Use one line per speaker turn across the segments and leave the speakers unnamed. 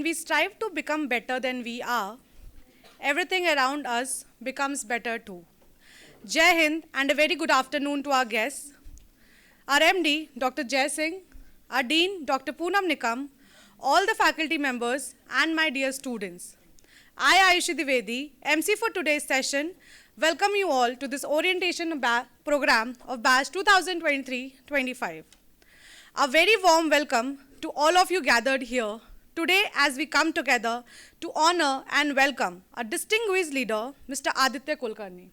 we strive to become better than we are, everything around us becomes better too. Jai Hind and a very good afternoon to our guests. Our MD, Dr. Jai Singh, our Dean, Dr. Poonam Nikam, all the faculty members, and my dear students. I, Ayushi Dwivedi, MC for today's session, welcome you all to this orientation program of Batch 2023-25. A very warm welcome to all of you gathered here today as we come together to honor and welcome a distinguished leader, Mr. Aditya Kulkarni.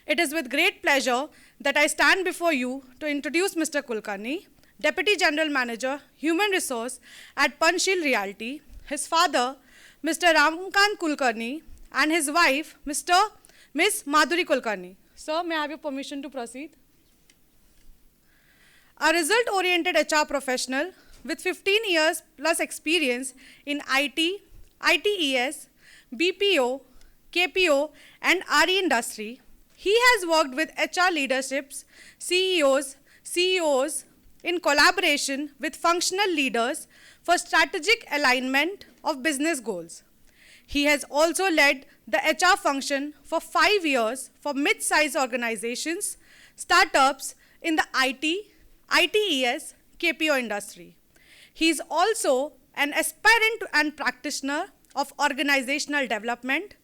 It is with great pleasure that I stand before you to introduce Mr. Kulkarni, Deputy General Manager, Human Resource at Panchshil Realty, his father, Mr. Ramkant Kulkarni, and his wife, Ms. Madhuri Kulkarni. Sir, may I have your permission to proceed? A result-oriented HR professional with 15 years plus experience in IT, ITES, BPO, KPO, and RE industry, he has worked with HR leaderships, CEOs in collaboration with functional leaders for strategic alignment of business goals. He has also led the HR function for 5 years for mid-sized organizations, startups in the IT, ITES, KPO industry. He is also an aspirant and practitioner of organizational development.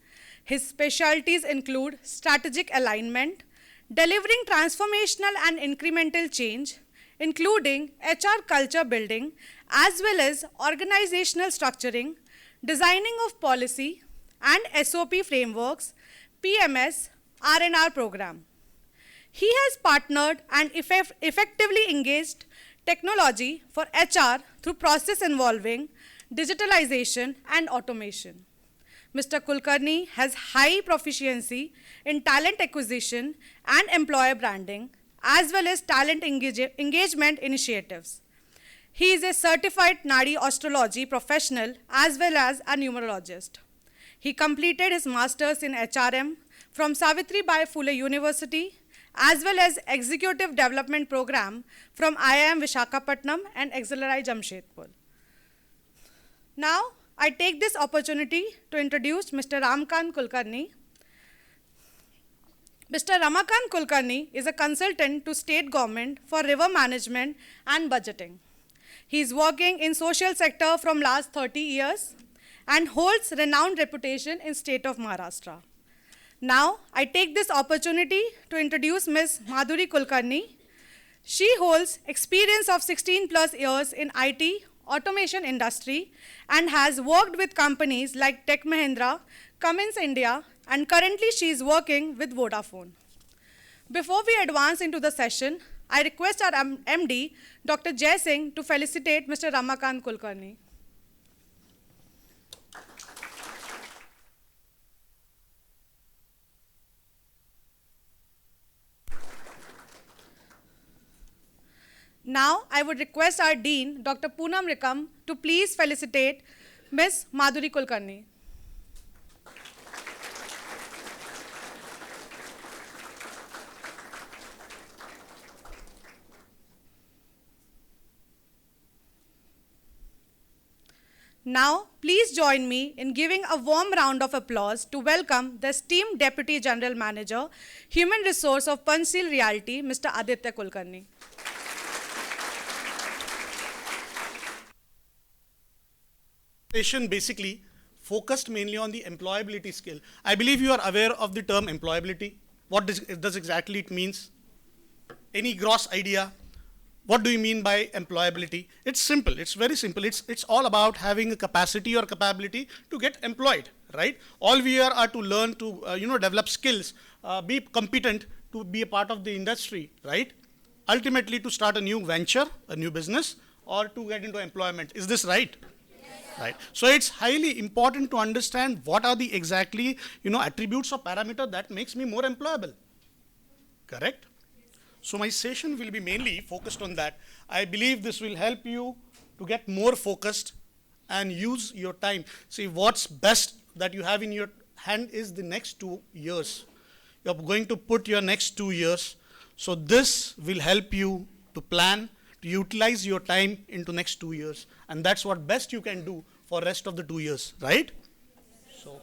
His specialties include strategic alignment, delivering transformational and incremental change, including HR culture building, as well as organizational structuring, designing of policy and SOP frameworks, PMS, R&R program. He has partnered and effectively engaged technology for HR through process involving digitalization and automation. Mr. Kulkarni has high proficiency in talent acquisition and employer branding, as well as talent engagement initiatives. He is a certified Nadi astrology professional as well as a numerologist. He completed his master's in HRM from Savitribai Phule University, as well as Executive Development Program from IIM Visakhapatnam and XLRI Jamshedpur. Now, I take this opportunity to introduce Mr. Ramkant Kulkarni. Mr. Ramakant Kulkarni is a consultant to state government for river management and budgeting. He is working in social sector from last 30 years and holds renowned reputation in state of Maharashtra. Now, I take this opportunity to introduce Ms. Madhuri Kulkarni. She holds experience of 16 plus years in IT, automation industry, and has worked with companies like Tech Mahindra, Cummins India, and currently she is working with Vodafone. Before we advance into the session, I request our MD, Dr. Jai Singh, to felicitate Mr. Ramakant Kulkarni. Now, I would request our Dean, Dr. Poonam Nikam, to please felicitate Ms. Madhuri Kulkarni. Now, please join me in giving a warm round of applause to welcome the esteemed Deputy General Manager, Human Resource of Panchshil Realty, Mr. Aditya Kulkarni.
Basically focused mainly on the employability skill. I believe you are aware of the term employability. What does exactly it means? Any gross idea? What do you mean by employability? It's simple. It's very simple. It's all about having a capacity or capability to get employed, right? All we are to learn to develop skills, be competent to be a part of the industry, right? Ultimately to start a new venture, a new business, or to get into employment. Is this right? Right. So it's highly important to understand what are the exactly, attributes or parameter that makes me more employable. Correct? So my session will be mainly focused on that. I believe this will help you to get more focused and use your time. See, what's best that you have in your hand is the next 2 years. You're going to put your next 2 years. So this will help you to plan, to utilize your time into next 2 years. And that's what best you can do for rest of the 2 years, right? So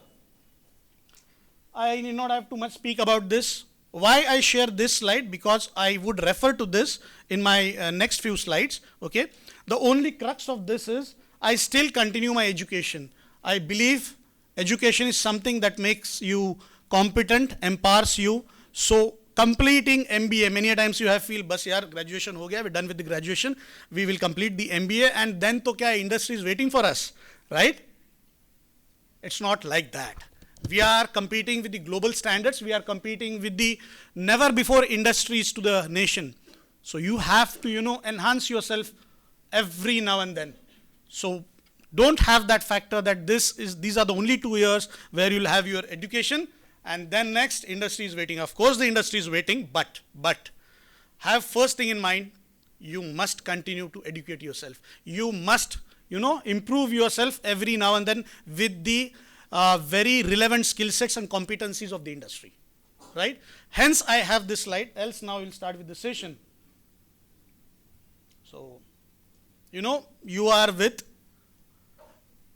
I need not have too much speak about this. Why I share this slide? Because I would refer to this in my next few slides. Okay. The only crux of this is I still continue my education. I believe education is something that makes you competent, empowers you. So completing MBA, many a times you have feel, bas yaar, graduation ho gaya, we're done with the graduation, we will complete the MBA and then to kya, industry is waiting for us, right? It's not like that. We are competing with the global standards, we are competing with the never before industries to the nation. So you have to, enhance yourself every now and then. So don't have that factor that these are the only 2 years where you'll have your education and then next industry is waiting. Of course the industry is waiting, but have first thing in mind, you must continue to educate yourself. You must, improve yourself every now and then with the very relevant skill sets and competencies of the industry, right? Hence I have this slide, else now we'll start with the session. So, you are with,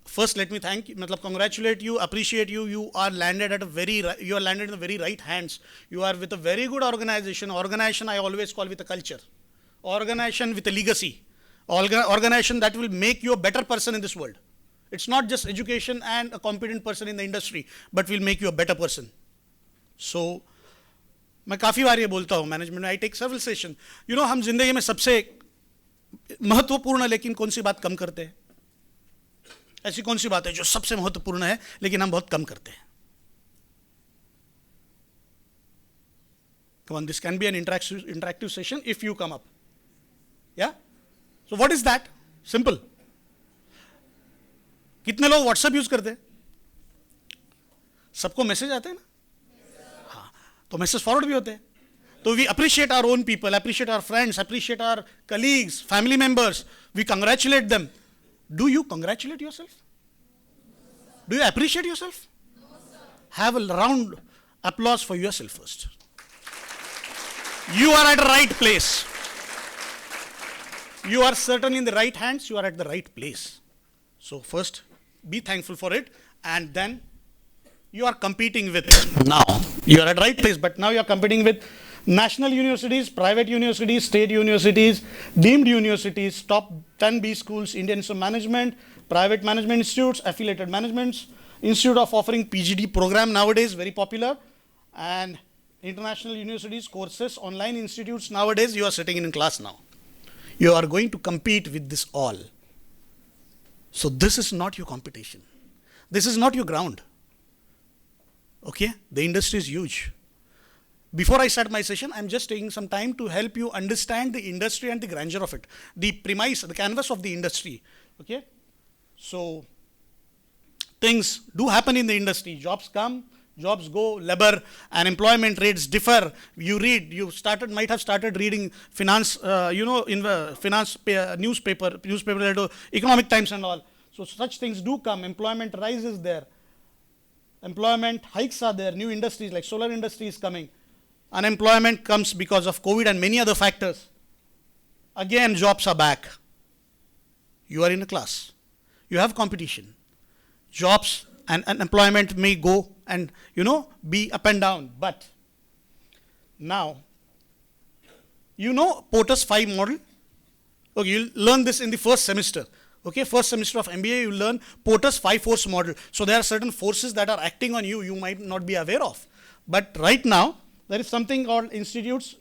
first let me thank you, congratulate you, appreciate you, you are landed in the very right hands. You are with a very good organization. Organization I always call with a culture. Organization with a legacy. Organization that will make you a better person in this world. It's not just education and a competent person in the industry, but will make you a better person. So, मैं काफ़ी बार ये बोलता हूँ management में, I take several sessions. हम जिंदगी में सबसे महत्वपूर्ण लेकिन कौन सी बात कम करते हैं? ऐसी कौन सी बात है जो सबसे महत्वपूर्ण है लेकिन हम बहुत कम करते हैं? Come on, this can be an interactive session if you come up. Yeah? So what is that? Simple. कितने लोग व्हाट्सएप यूज करते हैं? सबको मैसेज आते हैं ना? हाँ, तो मैसेज फॉरवर्ड भी होते हैं. So we appreciate our own people, appreciate our friends, appreciate our colleagues, family members. We congratulate them. Do you congratulate yourself? Do you appreciate yourself? No, sir. Have a round applause for yourself first. You are at the right place. You are certainly in the right hands. You are at the right place. So first, be thankful for it, and then you are competing with, now you are at the right place, but now you are competing with national universities, private universities, state universities, deemed universities, top 10 B schools, Indian Institute of Management, private management institutes, affiliated managements, institute of offering PGD program nowadays, very popular, and international universities, courses, online institutes nowadays. You are sitting in class now. You are going to compete with this all. So this is not your competition. This is not your ground. Okay? The industry is huge. Before I start my session, I'm just taking some time to help you understand the industry and the grandeur of it. The premise, the canvas of the industry. Okay? So, things do happen in the industry. Jobs come, jobs go, labor and employment rates differ. You read, might have started reading finance, newspaper related, economic times and all. So such things do come. Employment rises there. Employment hikes are there. New industries like solar industry is coming. Unemployment comes because of COVID and many other factors. Again, jobs are back. You are in a class. You have competition. Jobs and employment may go and, be up and down. But now, Porter's 5 model. Okay, you'll learn this in the first semester. Okay, first semester of MBA, you learn Porter's 5 force model. So there are certain forces that are acting on you, you might not be aware of. But right now, there is something called institutes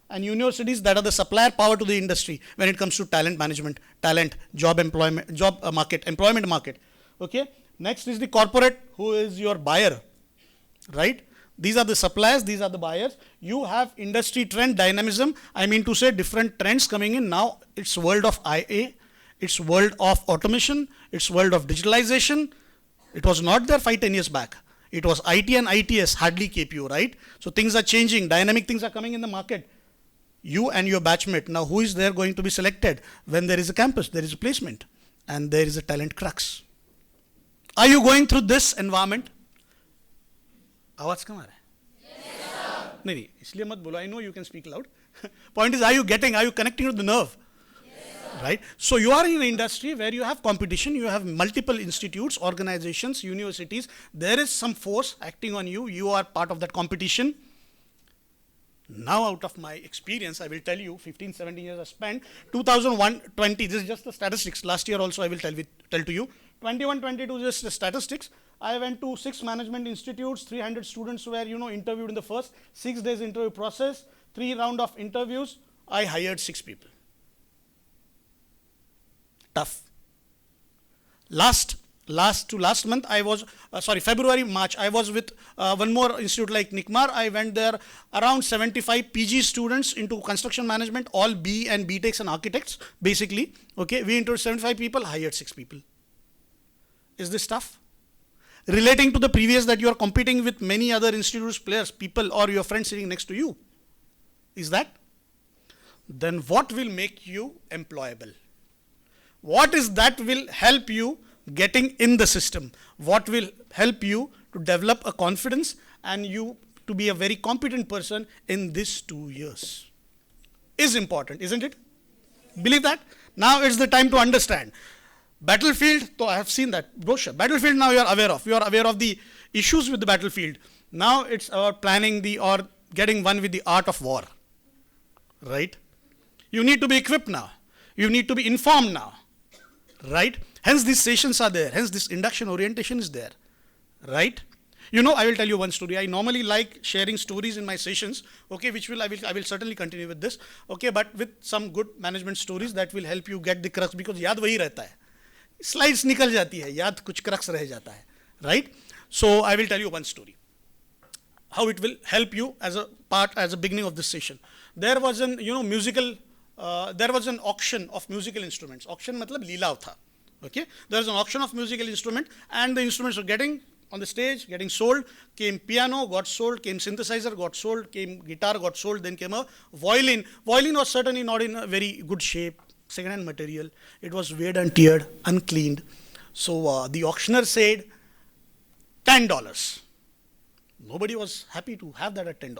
and universities that are the supplier power to the industry when it comes to talent management, employment market. Okay. Next is the corporate, who is your buyer, right? These are the suppliers, these are the buyers. You have industry trend dynamism. I mean to say different trends coming in. Now it's world of IA, it's world of automation, it's world of digitalization. It was not there 5-10 years back. It was IT and ITS, hardly KPO, right? So things are changing, dynamic things are coming in the market. You and your batchmate, now who is there going to be selected? When there is a campus, there is a placement, and there is a talent crux. Are you going through this environment? आवाज कम आ रहा है? नहीं, इसलिए मत बोलो. I know you can speak loud. Point is, are you connecting to the nerve? right? So you are in an industry where you have competition, you have multiple institutes, organizations, universities. There is some force acting on you. You are part of that competition. Now, out of my experience, I will tell you, 15, 17 years I spent, 2001, 20, this is just the statistics. Last year also I will tell to you. 21, 22, just the statistics. I went to 6 management institutes, 300 students were, interviewed in the first 6 days interview process, 3 round of interviews. I hired 6 people. Tough. Last month I was, February, March, I was with one more institute like Nikmar. I went there, around 75 PG students into construction management, all B and B Techs and architects, basically. Okay, we interviewed 75 people, hired 6 people. Is this tough? Relating to the previous that you are competing with many other institutes, players, people, or your friends sitting next to you. Is that? Then what will make you employable? What is that will help you getting in the system? What will help you to develop a confidence and you to be a very competent person in these 2 years? Is important, isn't it? Believe that? Now it's the time to understand. Battlefield, so I have seen that brochure. Battlefield now you are aware of. You are aware of the issues with the battlefield. Now it's about planning or getting one with the art of war. Right? You need to be equipped now. You need to be informed now. Right? Hence these sessions are there. Hence this induction orientation is there. Right? I will tell you one story. I normally like sharing stories in my sessions. Okay, I will certainly continue with this. Okay, but with some good management stories that will help you get the crux, because yaad wahi rehta hai. Slides nikal jati hai, yaad kuch crux reh jata hai. Right? So I will tell you one story. How it will help you as a beginning of this session. There was an there was an auction of musical instruments. Auction matlab leela tha. Okay, there was an auction of musical instrument, and the instruments were getting on the stage, getting sold. Came piano, got sold. Came synthesizer, got sold. Came guitar, got sold. Then came a violin. Violin was certainly not in a very good shape. Second-hand material. It was wear and teared, uncleaned. So the auctioneer said $10. Nobody was happy to have that at $10.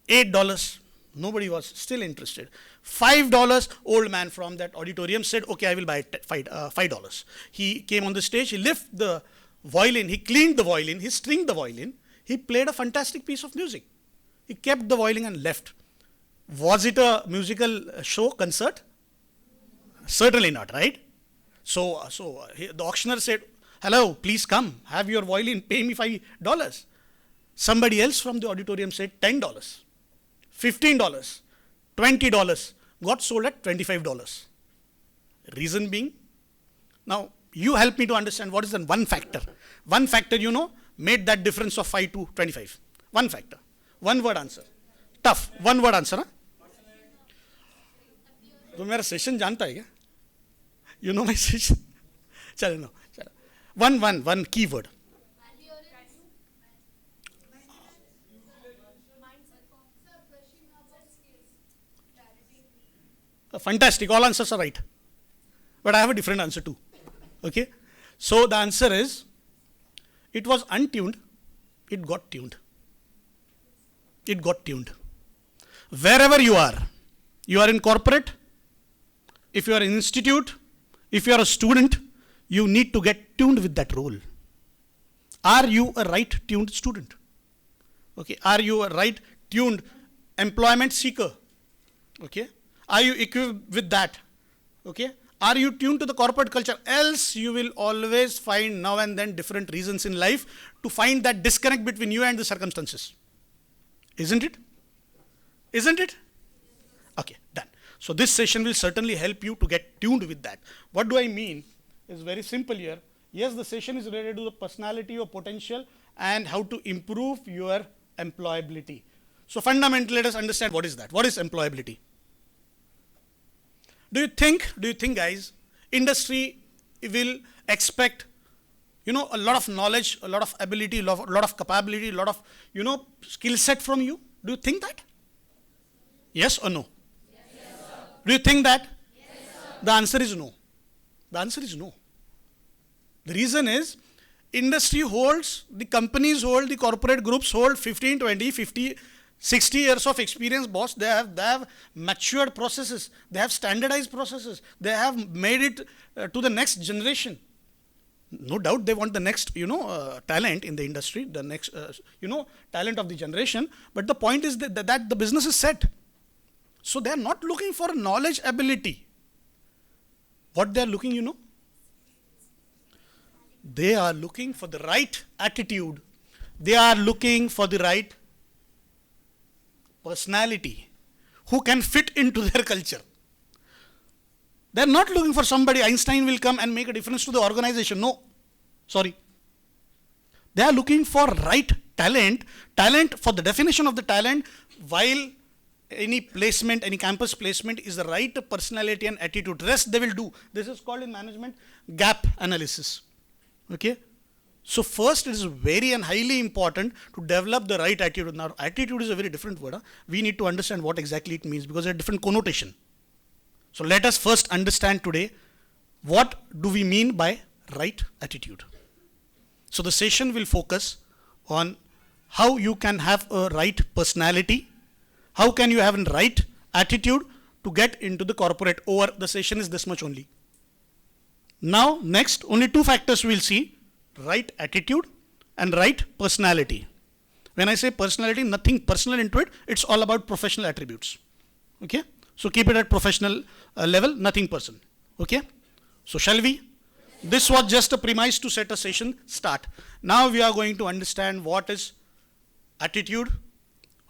$8. Nobody was still interested. $5, old man from that auditorium said, okay, I will buy $5. He came on the stage, he lifted the violin, he cleaned the violin, he stringed the violin, he played a fantastic piece of music. He kept the violin and left. Was it a musical show, concert? Certainly not, right? So the auctioneer said, hello, please come, have your violin, pay me $5. Somebody else from the auditorium said $10. $15, $20, got sold at $25. Reason being, now you help me to understand what is the one factor. One factor, made that difference of 5 to 25. One factor. One word answer. Tough. One word answer. तो मेरा session जानता है क्या? You know my session? चलो no. One keyword. Fantastic, all answers are right. But I have a different answer too. Okay? So the answer is, it was untuned, it got tuned. It got tuned. Wherever you are in corporate, if you are in institute, if you are a student, you need to get tuned with that role. Are you a right tuned student? Okay, are you a right tuned employment seeker? Okay. Are you equipped with that? Okay. Are you tuned to the corporate culture? Else you will always find now and then different reasons in life to find that disconnect between you and the circumstances. Isn't it? Isn't it? Okay, done. So this session will certainly help you to get tuned with that. What do I mean? It's very simple here. Yes, the session is related to the personality or potential and how to improve your employability. So fundamentally, let us understand what is that. What is employability? Do you think, guys, industry will expect, a lot of knowledge, a lot of ability, a lot of capability, a lot of, skill set from you? Do you think that? Yes or no? Yes, sir. Do you think that? Yes, sir. The answer is no. The answer is no. The reason is, industry holds, the companies hold, the corporate groups hold 15, 20, 50 60 years of experience, boss. They have matured processes. They have standardized processes. They have made it to the next generation. No doubt they want the next, talent in the industry, the next, talent of the generation. But the point is that the business is set. So they are not looking for knowledge, ability. What they are looking, they are looking for the right attitude. They are looking for the right personality who can fit into their culture. They are not looking for somebody, Einstein will come and make a difference to the organization. No, sorry. They are looking for right talent for the definition of the talent, while any placement, any campus placement is the right personality and attitude. Rest they will do. This is called in management gap analysis. Okay. So first it is very and highly important to develop the right attitude. Now attitude is a very different word. We need to understand what exactly it means because there are different connotation. So let us first understand today what do we mean by right attitude. So the session will focus on how you can have a right personality, how can you have a right attitude to get into the corporate. Over the session is this much only. Now next only two factors we will see: right attitude and right personality. When I say personality, nothing personal into it, it's all about professional attributes. Okay, so keep it at professional level, nothing personal. Okay, so shall we? This was just a premise to set a session start. Now we are going to understand what is attitude,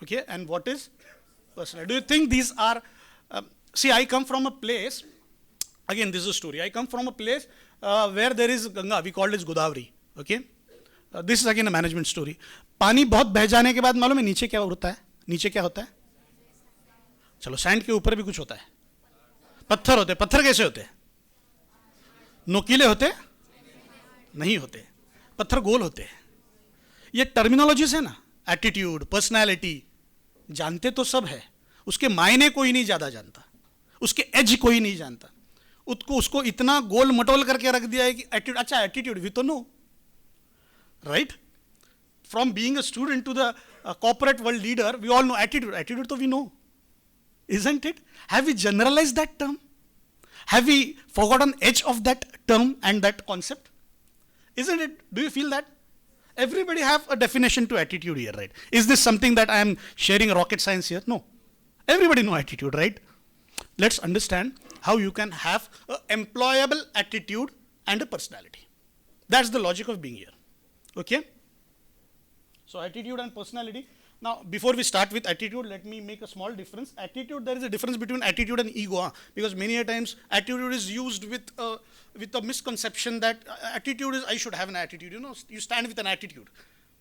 okay, and what is personality. Do you think these are, see, I come from a place, again this is a story, I come from a place where there is Ganga, we call it Godavari. Okay, this is again a management story. पानी बहुत बह जाने के बाद मालूम है नीचे क्या होता है? नीचे क्या होता है? चलो सैंड के ऊपर भी कुछ होता है, पत्थर होते हैं. पत्थर कैसे होते हैं? नोकीले होते नहीं होते, पत्थर गोल होते हैं. ये टर्मिनोलॉजीज है ना, एटीट्यूड, पर्सनैलिटी, जानते तो सब है, उसके मायने कोई नहीं ज़्यादा जानता, उसके एज कोई नहीं जानता. उसको इतना गोल मटोल करके रख दिया है कि एटीट्यूड, अच्छा एटीट्यूड वी तो know, right? From being a student to the corporate world leader, we all know attitude. एटीट्यूड तो we know, isn't it? Have we generalized that term? Have we forgotten edge of that term and that concept? Isn't it? Do you feel that? Everybody have a definition to attitude here, right? Is this something that I am sharing rocket science here? No. Everybody know attitude, right? Let's understand how you can have an employable attitude and a personality. That's the logic of being here. Okay? So attitude and personality. Now, before we start with attitude, let me make a small difference. Attitude, there is a difference between attitude and ego, because many a times attitude is used with a misconception that attitude is I should have an attitude. You stand with an attitude.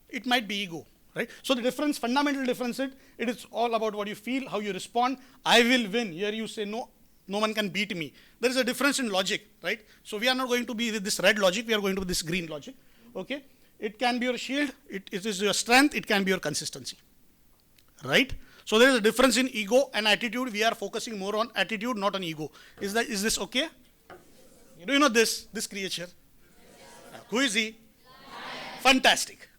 It might be ego, right? So the difference, fundamental difference, it is all about what you feel, how you respond. I will win. Here you say no one can beat me. There is a difference in logic, right? So we are not going to be with this red logic. We are going to be this green logic. Okay? It can be your shield. It is your strength. It can be your consistency. Right? So there is a difference in ego and attitude. We are focusing more on attitude, not on ego. Is this okay? Do you know this creature? Yes. Who is he? Lion. Fantastic.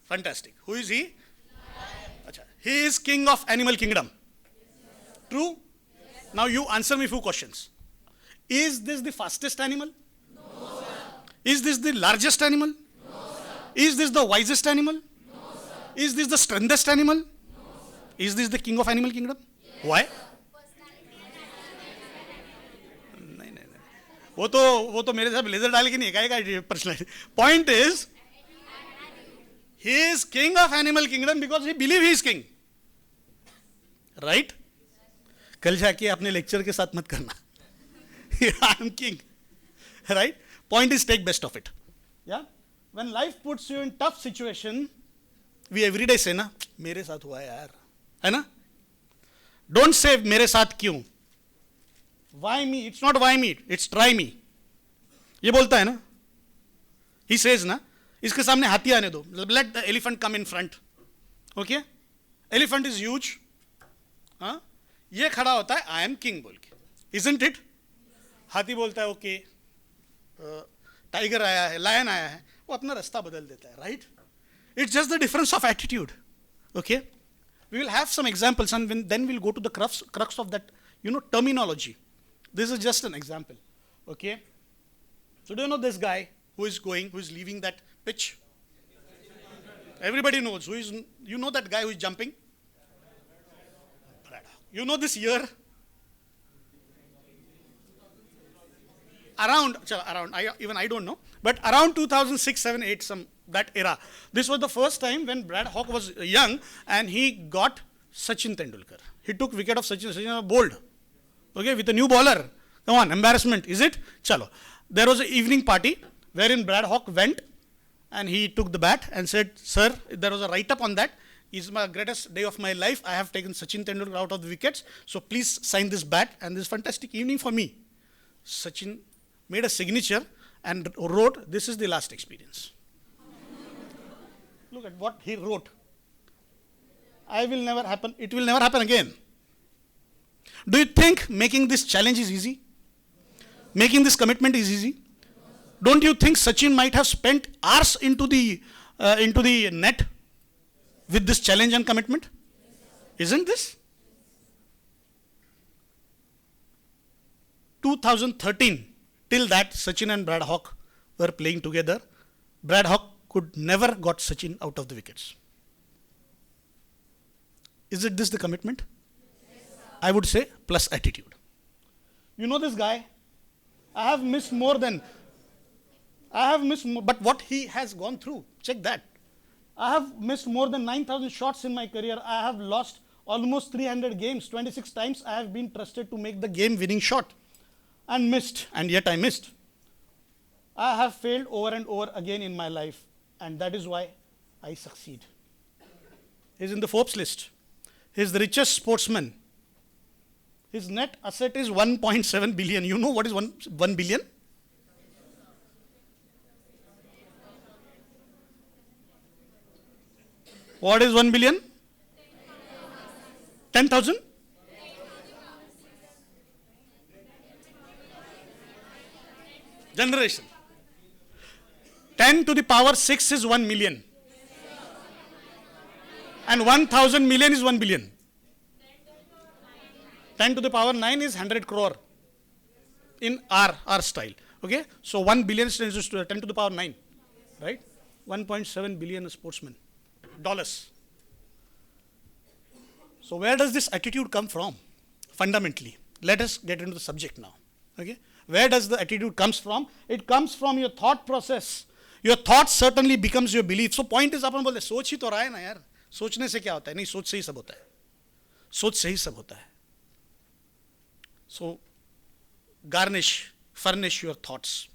Fantastic. Who is he? Lion. He is king of animal kingdom. Yes. True? Yes. Now you answer me few questions. Is this the fastest animal? No, sir. Is this the largest animal? No, sir. Is this the wisest animal? No, sir. Is this the strongest animal? Is this the king of animal kingdom? Yes. Why? नहीं. वो तो मेरे साथ blazer डाल के नहीं कहेगा personality. Point is, he is king of animal kingdom because he believe he is king. Right? कल जाके अपने लेक्चर के साथ मत करना. I am king. Right? Point is, take best of it. Yeah? When life puts you in tough situation, we every day say ना मेरे साथ हुआ यार, है ना? Don't say मेरे साथ क्यों. Why me? It's not why me. It's try me. ये बोलता है ना. He says ना, इसके सामने हाथी आने दो. Let the elephant come in front. Okay? Elephant is huge. हाँ? ये खड़ा होता है I am king बोल के. Isn't it? हाथी बोलता है okay. टाइगर आया है, लायन आया है, वो अपना रास्ता बदल देता है. Right? It's just the difference of attitude. Okay? We will have some examples, and then we'll go to the crux of that, terminology. This is just an example. Okay. So do you know this guy who is leaving that pitch? Everybody knows who is. You know that guy who is jumping? You know this year? Around, I don't know, but around 2006, 7, 8, that era. This was the first time when Brad Hawk was young and he got Sachin Tendulkar. He took wicket of Sachin bowled. Okay, with a new bowler. Come on, embarrassment, is it? Chalo. There was an evening party wherein Brad Hawk went and he took the bat and said, sir, there was a write-up on that. It's my greatest day of my life. I have taken Sachin Tendulkar out of the wickets. So please sign this bat and this fantastic evening for me. Sachin made a signature and wrote, this is the last experience. Look at what he wrote. It will never happen again. Do you think making this challenge is easy? Making this commitment is easy? Don't you think Sachin might have spent hours into the net with this challenge and commitment? Isn't this? 2013, till that Sachin and Brad Hawk were playing together. Brad Hawk could never got Sachin out of the wickets. Is it this the commitment? Yes, I would say plus attitude. You know this guy? I have missed more, but what he has gone through, check that. I have missed more than 9,000 shots in my career. I have lost almost 300 games. 26 times I have been trusted to make the game winning shot and missed, and yet I missed. I have failed over and over again in my life, and that is why I succeed. He's in the Forbes list. He's the richest sportsman. His net asset is 1.7 billion. You know what is 1 billion? What is 1 billion? 10,000? Generation. 10 to the power 6 is 1 million. And 1,000 million is 1 billion. 10 to the power 9 is 100 crore in our style. Okay? So 1 billion is 10 to the power 9. Right? 1.7 billion is sportsman. Dollars. So where does this attitude come from? Fundamentally. Let us get into the subject now. Okay? Where does the attitude comes from? It comes from your thought process. Your thought certainly becomes your belief. So point is अपन बोलते सोच ही तो रहा है ना यार. सोचने से क्या होता है? नहीं सोच से ही सब होता है. सोच से ही सब होता है. So furnish your thoughts.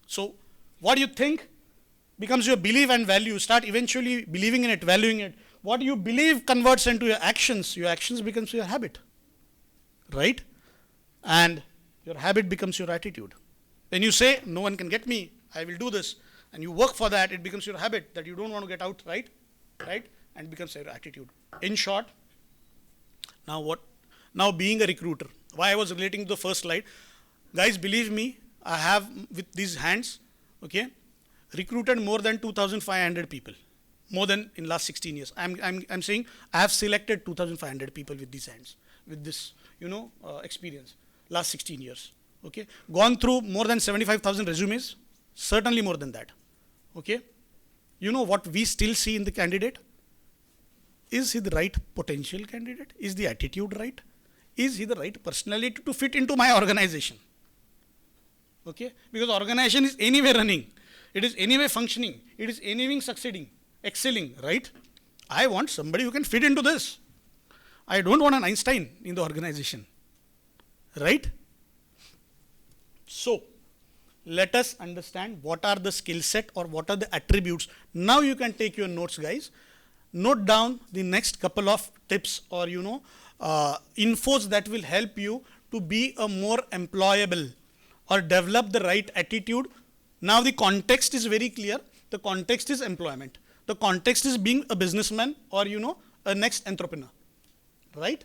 So what you think becomes your belief and value. Start eventually believing in it, valuing it. What you believe converts into your actions. Your actions becomes your habit. Right? And your habit becomes your attitude. When you say, no one can get me, I will do this, and you work for that, it becomes your habit that you don't want to get out, right? Right? And becomes your attitude. In short, now what? Now being a recruiter. Why I was relating to the first slide. Guys, believe me, I have with these hands, okay, recruited more than 2,500 people. More than in last 16 years. I'm saying I have selected 2,500 people with these hands, with this, experience. Last 16 years. Okay. Gone through more than 75,000 resumes. Certainly more than that. Okay. You know what we still see in the candidate? Is he the right potential candidate? Is the attitude right? Is he the right personality to fit into my organization? Okay. Because organization is anyway running. It is anyway functioning. It is anyway succeeding, excelling, right? I want somebody who can fit into this. I don't want an Einstein in the organization. Right? So, let us understand what are the skill set or what are the attributes. Now you can take your notes, guys. Note down the next couple of tips or, infos that will help you to be a more employable or develop the right attitude. Now the context is very clear. The context is employment. The context is being a businessman or, a next entrepreneur. Right?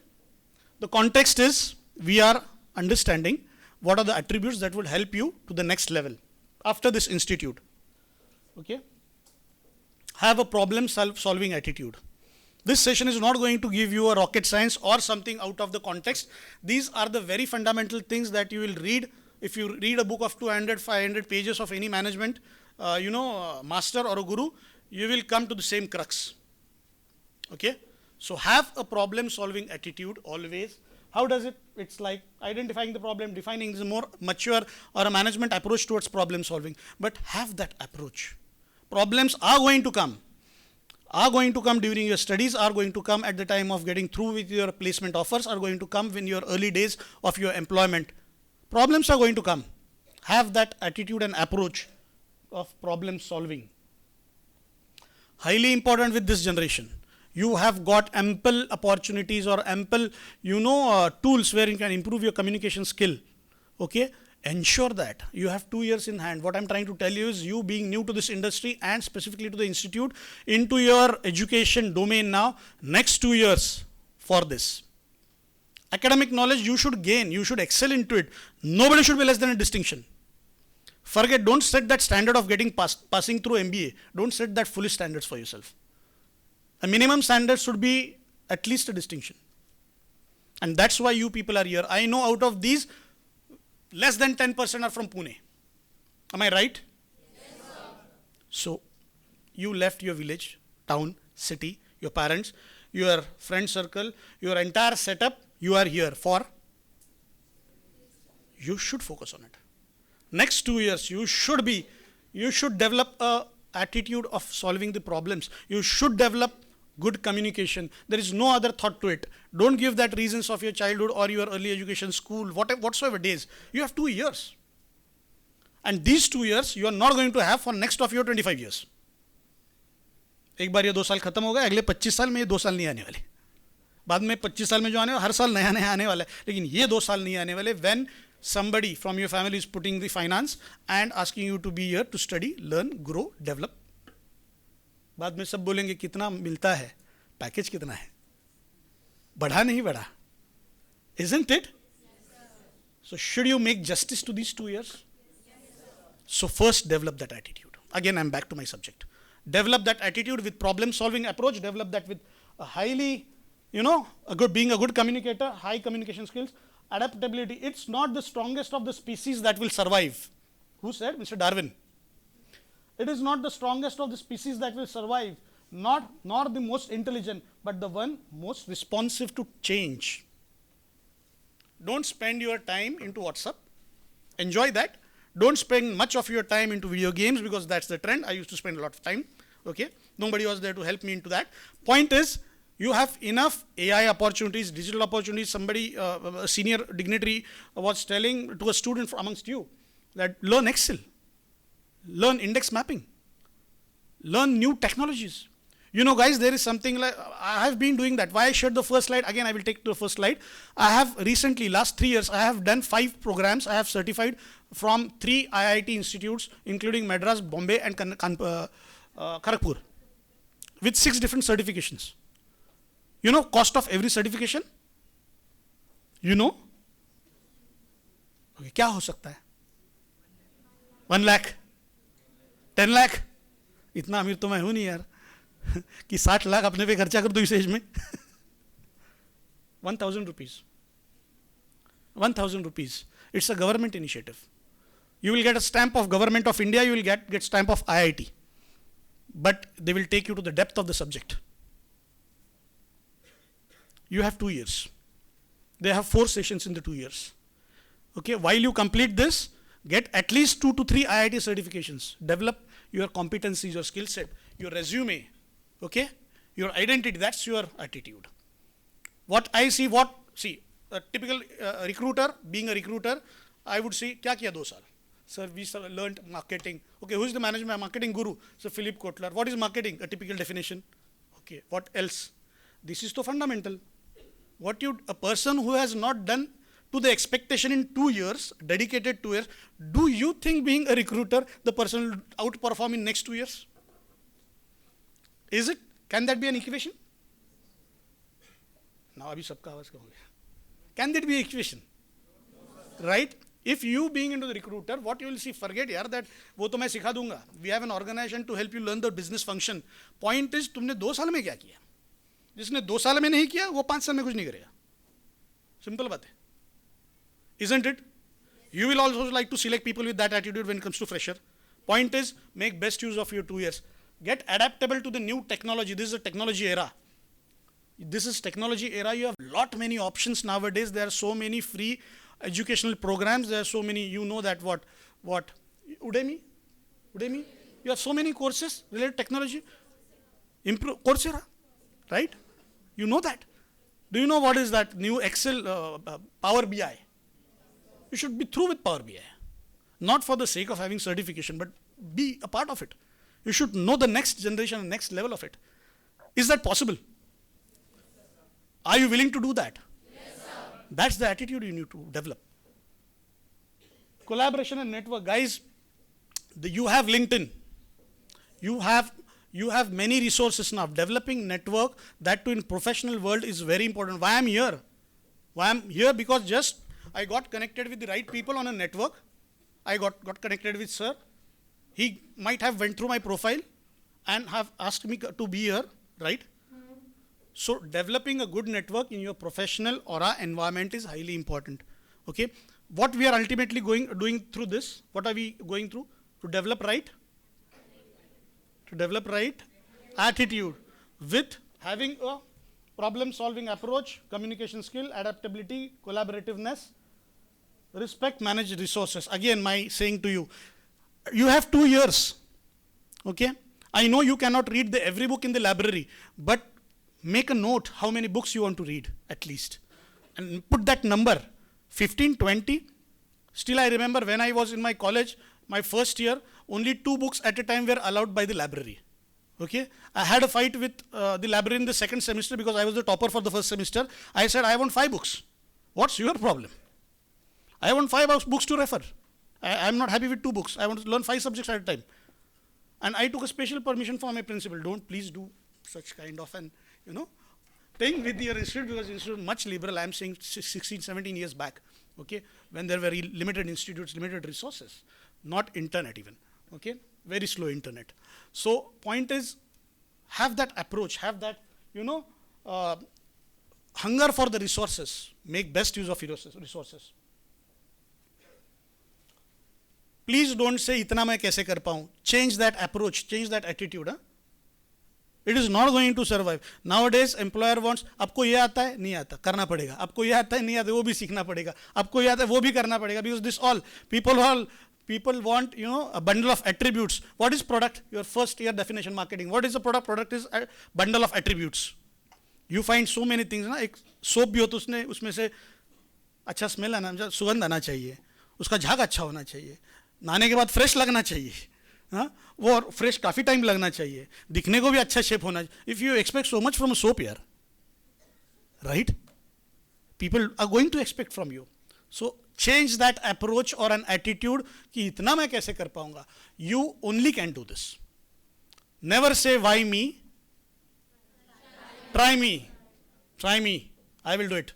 The context is we are understanding what are the attributes that would help you to the next level after this institute. Okay? Have a problem solving attitude. This session is not going to give you a rocket science or something out of the context. These are the very fundamental things that you will read. If you read a book of 200, 500 pages of any management, master or a guru, you will come to the same crux. Okay? So have a problem solving attitude always. How does it? It's like identifying the problem, defining is a more mature or a management approach towards problem solving. But have that approach. Problems are going to come. Are going to come during your studies, are going to come at the time of getting through with your placement offers, are going to come in your early days of your employment. Problems are going to come. Have that attitude and approach of problem solving. Highly important with this generation. You have got ample opportunities or ample, tools where you can improve your communication skill. Okay? Ensure that you have 2 years in hand. What I'm trying to tell you is, you being new to this industry and specifically to the institute, into your education domain now, next 2 years for this. Academic knowledge you should gain, you should excel into it. Nobody should be less than a distinction. Forget, don't set that standard of getting passing through MBA. Don't set that foolish standards for yourself. A minimum standard should be at least a distinction. And that's why you people are here. I know out of these, less than 10% are from Pune. Am I right? Yes, sir. So, you left your village, town, city, your parents, your friend circle, your entire setup, you are here for. You should focus on it. Next 2 years, you should develop a attitude of solving the problems. You should develop good communication. There is no other thought to it. Don't give that reasons of your childhood or your early education, school, whatsoever days. You have 2 years. And these 2 years you are not going to have for next of your 25 years. एक बार ये 2 साल खत्म हो गए, अगले 25 साल में ये 2 साल नहीं आने वाले. बाद में 25 साल में जो आने वाले, हर साल नया नया आने वाला है. लेकिन ये 2 साल नहीं आने वाले when somebody from your family is putting the finance and asking you to be here to study, learn, grow, develop. बाद में सब बोलेंगे कितना मिलता है, पैकेज कितना है, बढ़ा नहीं बढ़ा. Isn't it? So should you make justice to these 2 years? So first develop that attitude. Again, I'm back to my subject. Develop that attitude with problem solving approach. Develop that with a highly, being a good communicator, high communication skills, adaptability. It's not the strongest of the species that will survive. Who said? Mr. Darwin. It is not the strongest of the species that will survive, nor the most intelligent, but the one most responsive to change. Don't spend your time into WhatsApp. Enjoy that. Don't spend much of your time into video games, because that's the trend. I used to spend a lot of time. Okay, nobody was there to help me into that. Point is, you have enough AI opportunities, digital opportunities. Somebody, a senior dignitary, was telling to a student amongst you that learn Excel. Learn index mapping. Learn new technologies. Guys, there is something like, I have been doing that. Why I shared the first slide? Again, I will take to the first slide. I have recently, last 3 years, I have done 5 programs. I have certified from 3 IIT institutes, including Madras, Bombay, and Kharagpur, with 6 different certifications. Cost of every certification? Okay, क्या हो सकता है? 1 lakh? 10 lakh? इतना अमीर तो मैं हूं नहीं यार कि 60 लाख अपने पे खर्चा कर दो इस एज में. 1,000 rupees. 1,000 rupees. It's a government initiative. You will get a stamp of Government of India, you will get stamp of IIT. But they will take you to the depth of the subject. You have 2 years. They have 4 sessions in the 2 years. Okay, while you complete this, get at least 2 to 3 IIT certifications. Develop your competencies, your skill set, your resume, okay, your identity. That's your attitude. What I see, a typical recruiter, being a recruiter, I would say, क्या किया 2 साल? Sir, we learned marketing. Okay, who is the management marketing guru? So Philip Kotler. What is marketing? A typical definition. Okay, what else? This is the fundamental. A person who has not done to the expectation in 2 years, dedicated 2 years, do you think being a recruiter, the person will outperform in next 2 years? Is it? Can that be an equation? Now, abhi sabka awaaz ka ho gaya. Can that be an equation? Right? If you being into the recruiter, what you will see, forget yaar that wo to main sikha dunga. We have an organization to help you learn the business function. Point is, तुमने 2 साल में क्या किया? जिसने 2 साल में नहीं किया वो 5 साल में कुछ नहीं करेगा. Simple बात है. Isn't it? You will also like to select people with that attitude when it comes to fresher. Point is, make best use of your 2 years. Get adaptable to the new technology. This is a technology era. This is technology era. You have lot many options nowadays. There are so many free educational programs. There are so many, you know that what Udemy. You have so many courses related to technology. Improve Coursera, right? You know that. Do you know what is that new Excel, Power BI? You should be through with Power BI. Not for the sake of having certification, but be a part of it. You should know the next generation and next level of it. Is that possible? Are you willing to do that? Yes, sir. That's the attitude you need to develop. Collaboration and network. Guys, you have LinkedIn. You have many resources now. Developing network, that too in professional world, is very important. Why I'm here? Why I'm here? Because just I got connected with the right people on a network. I got connected with sir. He might have went through my profile and have asked me to be here, right? So developing a good network in your professional aura environment is highly important. Okay, what we are ultimately doing through this? What are we going through? To develop right attitude with having a problem solving approach, communication skill, adaptability, collaborativeness, respect, manage resources. Again, my saying to you, you have 2 years. Okay, I know you cannot read every book in the library, but make a note how many books you want to read at least, and put that number 15, 20. Still, I remember when I was in my college, my first year, only 2 books at a time were allowed by the library. Okay, I had a fight with the library in the second semester because I was the topper for the first semester. I said, I want 5 books. What's your problem? I want 5 books to refer. I'm not happy with 2 books. I want to learn 5 subjects at a time. And I took a special permission from my principal. Don't please do such kind of an, thing with your institute, because institute much liberal. I'm saying 16, 17 years back. Okay, when there were limited institutes, limited resources, not internet even. Okay, very slow internet. So point is, have that approach, have that, hunger for the resources. Make best use of resources. Please don't say, itna main kaise kar paun. Change that approach, change that attitude. Huh? It is not going to survive. Nowadays, employer wants, आपको ये आता है, नहीं आता, करना पड़ेगा. आपको ये आता है, नहीं आता, वो भी सीखना पड़ेगा. आपको ये आता है, वो भी करना पड़ेगा. Because this all, people want, a bundle of attributes. What is product? Your first year definition marketing. What is the product? Product is a bundle of attributes. You find so many things. ना एक soap भी हो तो उसमें से अच्छा smell आना, सुगंध आना चाहिए. उसका झाग अच्छा होना चाहिए. नहाने के बाद फ्रेश लगना चाहिए. हाँ, वो और फ्रेश काफ़ी टाइम लगना चाहिए, दिखने को भी अच्छा शेप होना चाहिए. If you expect so much from soap यार, right, people are going to expect from you. So change that approach और एन एटीट्यूड कि इतना मैं कैसे कर पाऊंगा. You only can do this. Never say why me, try me, I will do it.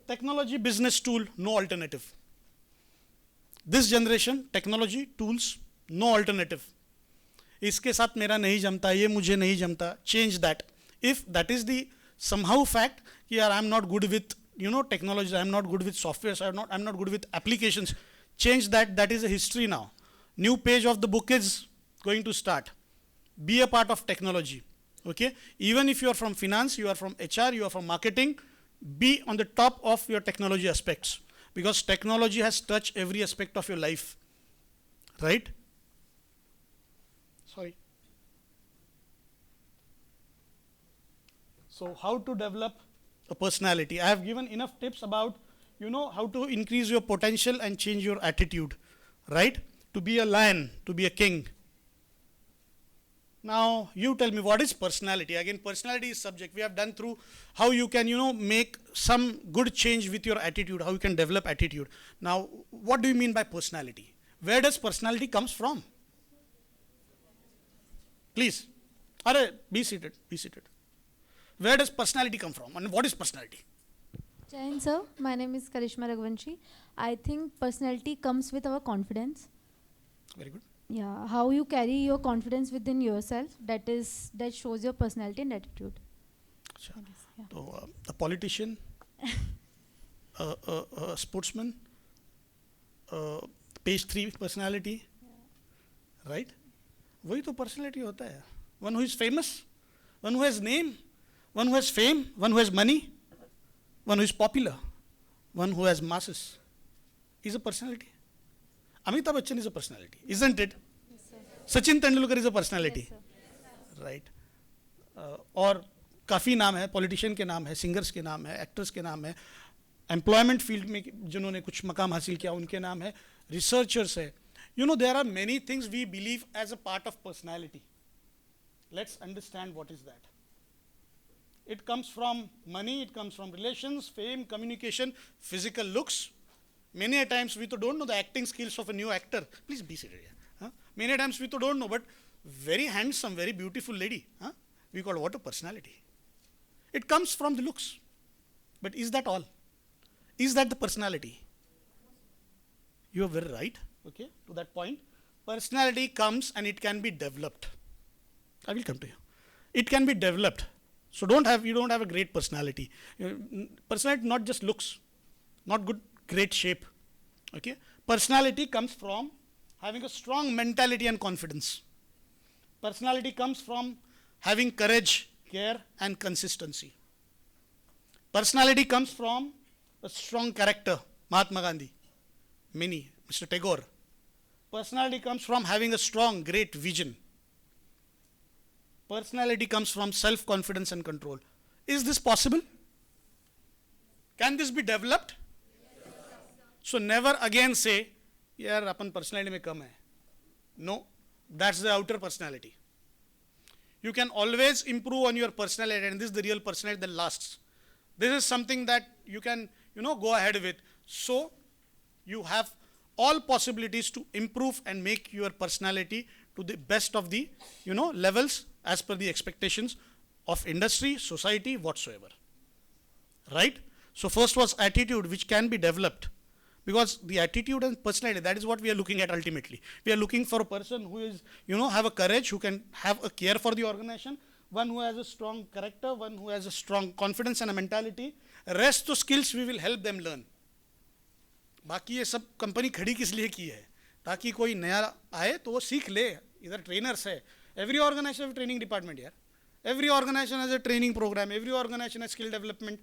Technology business tool, no alternative. This generation, technology, tools, no alternative. इसके साथ मेरा नहीं जमता, ये मुझे नहीं जमता. Change that. If that is the somehow fact, यार I'm not good with technology, I'm not good with software, I'm not good with applications. Change that. That is a history now. New page of the book is going to start. Be a part of technology. Okay. Even if you are from finance, you are from HR, you are from marketing, be on the top of your technology aspects. Because technology has touched every aspect of your life, right? Sorry. So how to develop a personality? I have given enough tips about, how to increase your potential and change your attitude, right? To be a lion, to be a king. Now, you tell me, what is personality? Again, personality is subject. We have done through how you can, make some good change with your attitude, how you can develop attitude. Now, what do you mean by personality? Where does personality comes from? Please. Be seated. Where does personality come from? And what is personality?
Jai Hind, sir. My name is Karishma Raghuvanshi. I think personality comes with our confidence.
Very good.
Yeah, how you carry your confidence within yourself, that shows your personality and attitude.
अच्छा,
I guess, yeah.
तो a politician, a sportsman, page 3 personality, right? वही तो personality होता है. One who is famous, one who has name, one who has fame, one who has money, one who is popular, one who has masses, is a personality. Amitabh Bachchan is a personality, isn't it?
Yes, sir.
Sachin Tendulkar is a personality,
Yes, sir.
right? और काफ़ी नाम है, politician के नाम है, singers के नाम है, एक्टर्स के नाम है, एम्प्लॉयमेंट फील्ड में जिन्होंने कुछ मकाम हासिल किया उनके नाम है, रिसर्चर्स है. You know, there are many things we believe as a part of personality. Let's understand what is that. It comes from money, it comes from relations, fame, communication, physical looks. Many a times we don't know the acting skills of a new actor. Please be seated here. Huh? Many a times we don't know, but very handsome, very beautiful lady. Huh? We call what a personality. It comes from the looks. But is that all? Is that the personality? You are very right, okay, to that point. Personality comes and it can be developed. I will come to you. It can be developed. So you don't have a great personality. Personality not just looks, not good, great shape. Okay? Personality comes from having a strong mentality and confidence. Personality comes from having courage, care, and consistency. Personality comes from a strong character, Mahatma Gandhi, many, Mr. Tagore. Personality comes from having a strong, great vision. Personality comes from self-confidence and control. Is this possible? Can this be developed? So never again say, yaar, apan personality mein kam hai. No, that's the outer personality. You can always improve on your personality, and this is the real personality that lasts. This is something that you can, go ahead with. So you have all possibilities to improve and make your personality to the best of the, levels as per the expectations of industry, society, whatsoever. Right? So first was attitude, which can be developed. Because the attitude and personality, that is what we are looking at ultimately. We are looking for a person who is, have a courage, who can have a care for the organization, one who has a strong character, one who has a strong confidence and a mentality. Rest of skills we will help them learn. बाकी ये सब company खड़ी किस लिए की है, ताकि कोई नया आए तो वो सीख ले. इधर ट्रेनर्स है, every organisation have training department यार, every organization has a training program, every organization has skill development.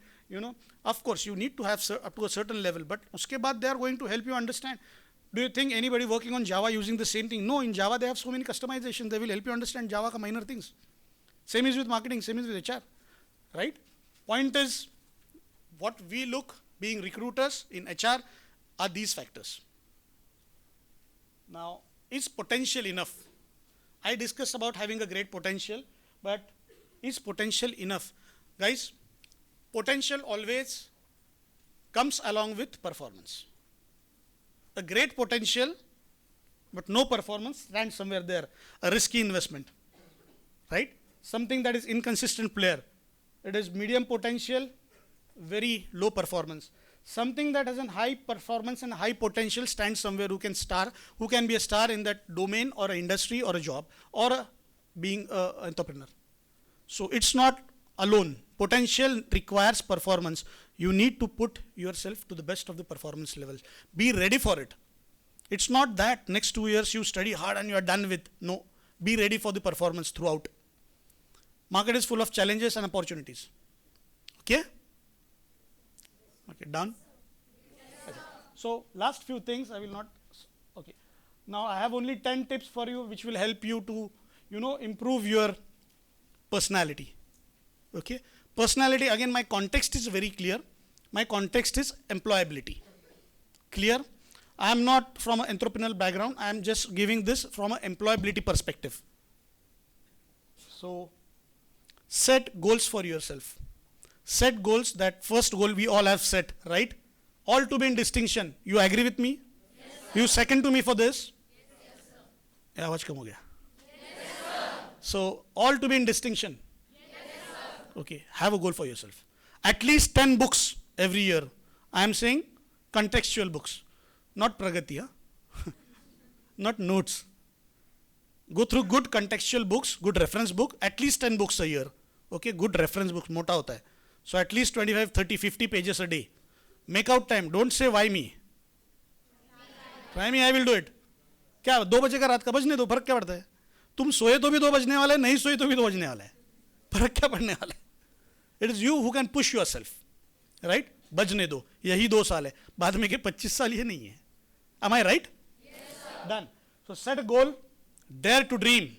Of course you need to have up to a certain level, but uske baad they are going to help you understand. Do you think anybody working on Java using the same thing? No, in Java they have so many customizations, they will help you understand Java ka minor things. Same is with marketing, same is with HR, right? Point is, what we look being recruiters in HR are these factors. Now, is potential enough? I discussed about having a great potential, but is potential enough? Guys, potential always comes along with performance. A great potential, but no performance, stands somewhere there. A risky investment, right? Something that is inconsistent player. It is medium potential, very low performance. Something that has a high performance and high potential stands somewhere who can be a star in that domain or an industry or a job or being an entrepreneur. So it's not alone. Potential requires performance. You need to put yourself to the best of the performance levels. Be ready for it. It's not that next 2 years you study hard and you are done with. No. Be ready for the performance throughout. Market is full of challenges and opportunities. Okay? Okay, done? Okay. So last few things I will not. Okay. Now I have only 10 tips for you which will help you to, improve your personality. Okay? Personality, again, my context is very clear. My context is employability. Clear? I am not from an entrepreneurial background. I am just giving this from an employability perspective. So, set goals for yourself. Set goals. That first goal we all have set, right? All to be in distinction. You agree with me? Yes, sir. You second to me for this? Yes, sir. आवाज कम हो गया. Yes, sir. So, all to be in distinction. Okay, have a goal for yourself. At least 10 books every year. I am saying contextual books, not pragati, not notes. Go through good contextual books, good reference book, at least 10 books a year. Okay, good reference books, mota hota hai. So at least 25, 30, 50 pages a day. Make out time. Don't say why me. Why me, I will do it. क्या 2 बजे का रात का बजने दो, फर्क क्या पड़ता है? तुम सोए तो भी 2 बजने वाला है, नहीं सोए तो भी 2 बजने वाला है, फर्क क्या पड़ने वाला है? It is you who can push yourself, right? बजने दो, यही 2 साल है, बाद में के 25 साल ये नहीं है. Am I right? Yes, sir. Done. So set a goal, dare to dream.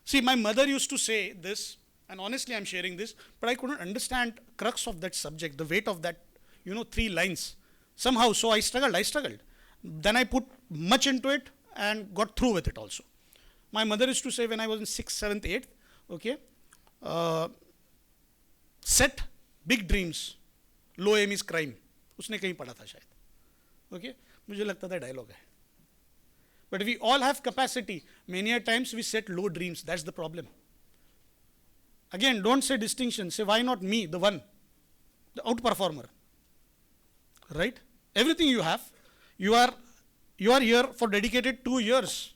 See, my mother used to say this, and honestly I'm sharing this, but I couldn't understand crux of that subject, the weight of that, 3 lines. Somehow, so I struggled. Then I put much into it and got through with it also. My mother used to say when I was in 6th, 7th, 8th, okay, set big dreams, low aim is crime. उसने कहीं पढ़ा था शायद. Okay, मुझे लगता था dialogue है. But we all have capacity. Many a times we set low dreams. That's the problem. Again, don't say distinction. Say, why not me, the one, the outperformer? Right? Everything you have, you are here for dedicated 2 years.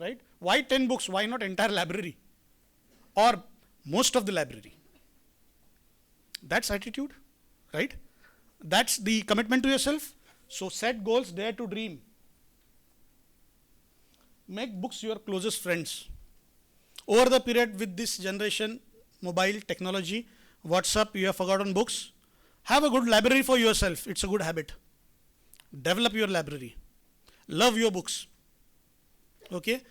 Right? Why 10 books? Why not entire library? Or most of the library? That's attitude. Right? That's the commitment to yourself. So set goals, dare to dream. Make books your closest friends. Over the period with this generation, mobile technology, WhatsApp, you have forgotten books. Have a good library for yourself. It's a good habit. Develop your library. Love your books. Okay?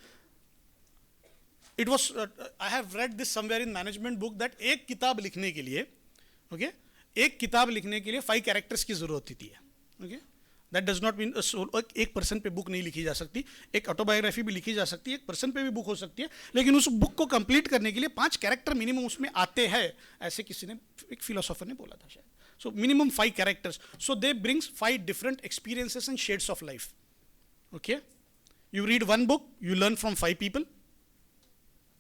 It was, I have read this somewhere in management book that एक किताब लिखने के लिए, okay? एक किताब लिखने के लिए 5 characters की ज़रूरत होती है. Okay? That does not mean एक पर्सन पे बुक नहीं लिखी जा सकती, एक ऑटोबायोग्राफी भी लिखी जा सकती है, एक पर्सन पे भी बुक हो सकती है, लेकिन उस बुक को कंप्लीट करने के लिए 5 कैरेक्टर मिनिमम उसमें आते हैं, ऐसे किसी ने, एक फिलोसोफर ने बोला था शायद. So minimum 5 characters. So they brings 5 different experiences and shades of life. Okay? You read 1 book, you learn from 5 people.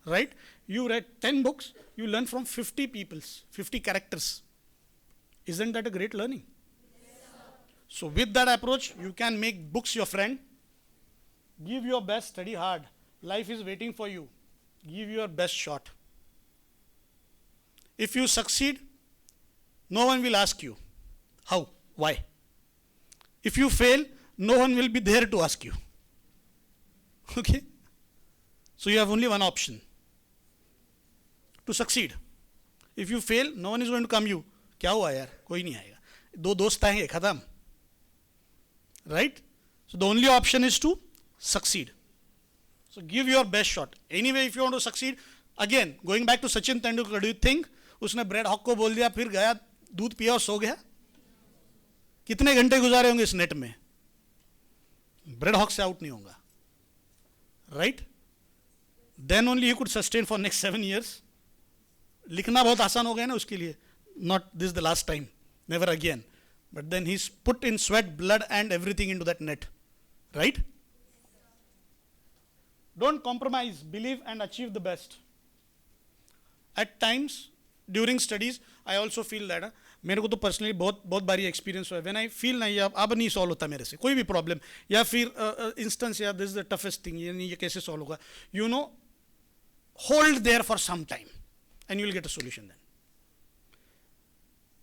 Right? You read 10 books, you learn from 50 peoples, 50 characters. Isn't that a great learning? So with that approach, you can make books your friend. Give your best, study hard. Life is waiting for you. Give your best shot. If you succeed, no one will ask you, how, why. If you fail, no one will be there to ask you. Okay? So you have only one option to succeed. If you fail, no one is going to come you. क्या हुआ यार? कोई नहीं आएगा. 2 दोस्त आएंगे, खत्म. Right? So the only option is to succeed. So give your best shot. Anyway, if you want to succeed, again, going back to Sachin Tendulkar, do you think उसने ब्रेड हॉक को बोल दिया, फिर गया, दूध पिया और सो गया? कितने घंटे गुजारे होंगे इस नेट में? ब्रेड हॉक से आउट नहीं होगा. Right? Then only he could sustain for next 7 years. लिखना बहुत आसान हो गया ना उसके लिए. Not this is the last time. Never again. But then he's put in sweat, blood and everything into that net. Right? Don't compromise. Believe and achieve the best. At times, during studies, I also feel that मेरे को तो personally बहुत बारी experience हुआ है. When I feel नहीं अब नहीं सॉल्व होता मेरे से कोई भी प्रॉब्लम, या फिर इंस्टेंस या this is the toughest thing, ये कैसे सॉल्व होगा, you know, hold there for some time and you will get a solution. Then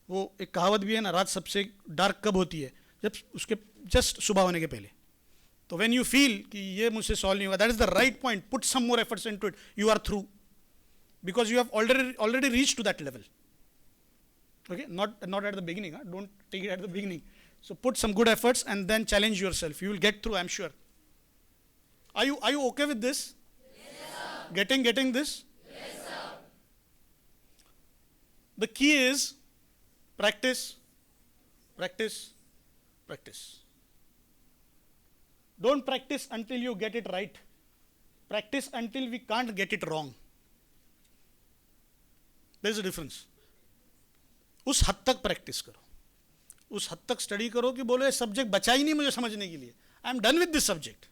वो एक कहावत भी है ना, रात सबसे डार्क कब होती है? जब उसके जस्ट सुबह होने के पहले. तो व्हेन यू फील कि ये मुझसे सॉल्व नहीं होगा, that is the right point. Put some more efforts into it. You are through because you have already reached to that level. Okay, not at the beginning. Don't take it at the beginning. So put some good efforts and then challenge yourself. You will get through, I'm sure. Are you okay with this? Yes, sir. Getting this?
Yes, sir.
The key is practice. Don't practice until you get it right. Practice until we can't get it wrong. There is a difference. उस हद तक practice करो, उस हद तक study करो कि बोलो ये सब्जेक्ट बचा ही नहीं मुझे समझने के लिए. I am done with this subject.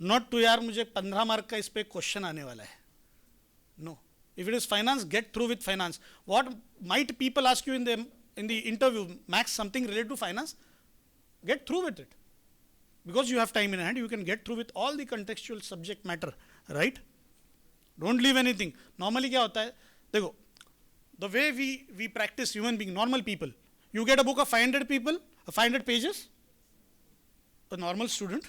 Not to यार मुझे 15 मार्क का इस पे क्वेश्चन आने वाला है. No, if it is finance, get through with finance. What might people ask you in the interview, max something related to finance, get through with it. because you have time in hand, you can get through with all the contextual subject matter, right? Don't leave anything. Normally क्या होता है, देखो, the way we practice human being, normal people, you get a book of 500 pages, a normal student,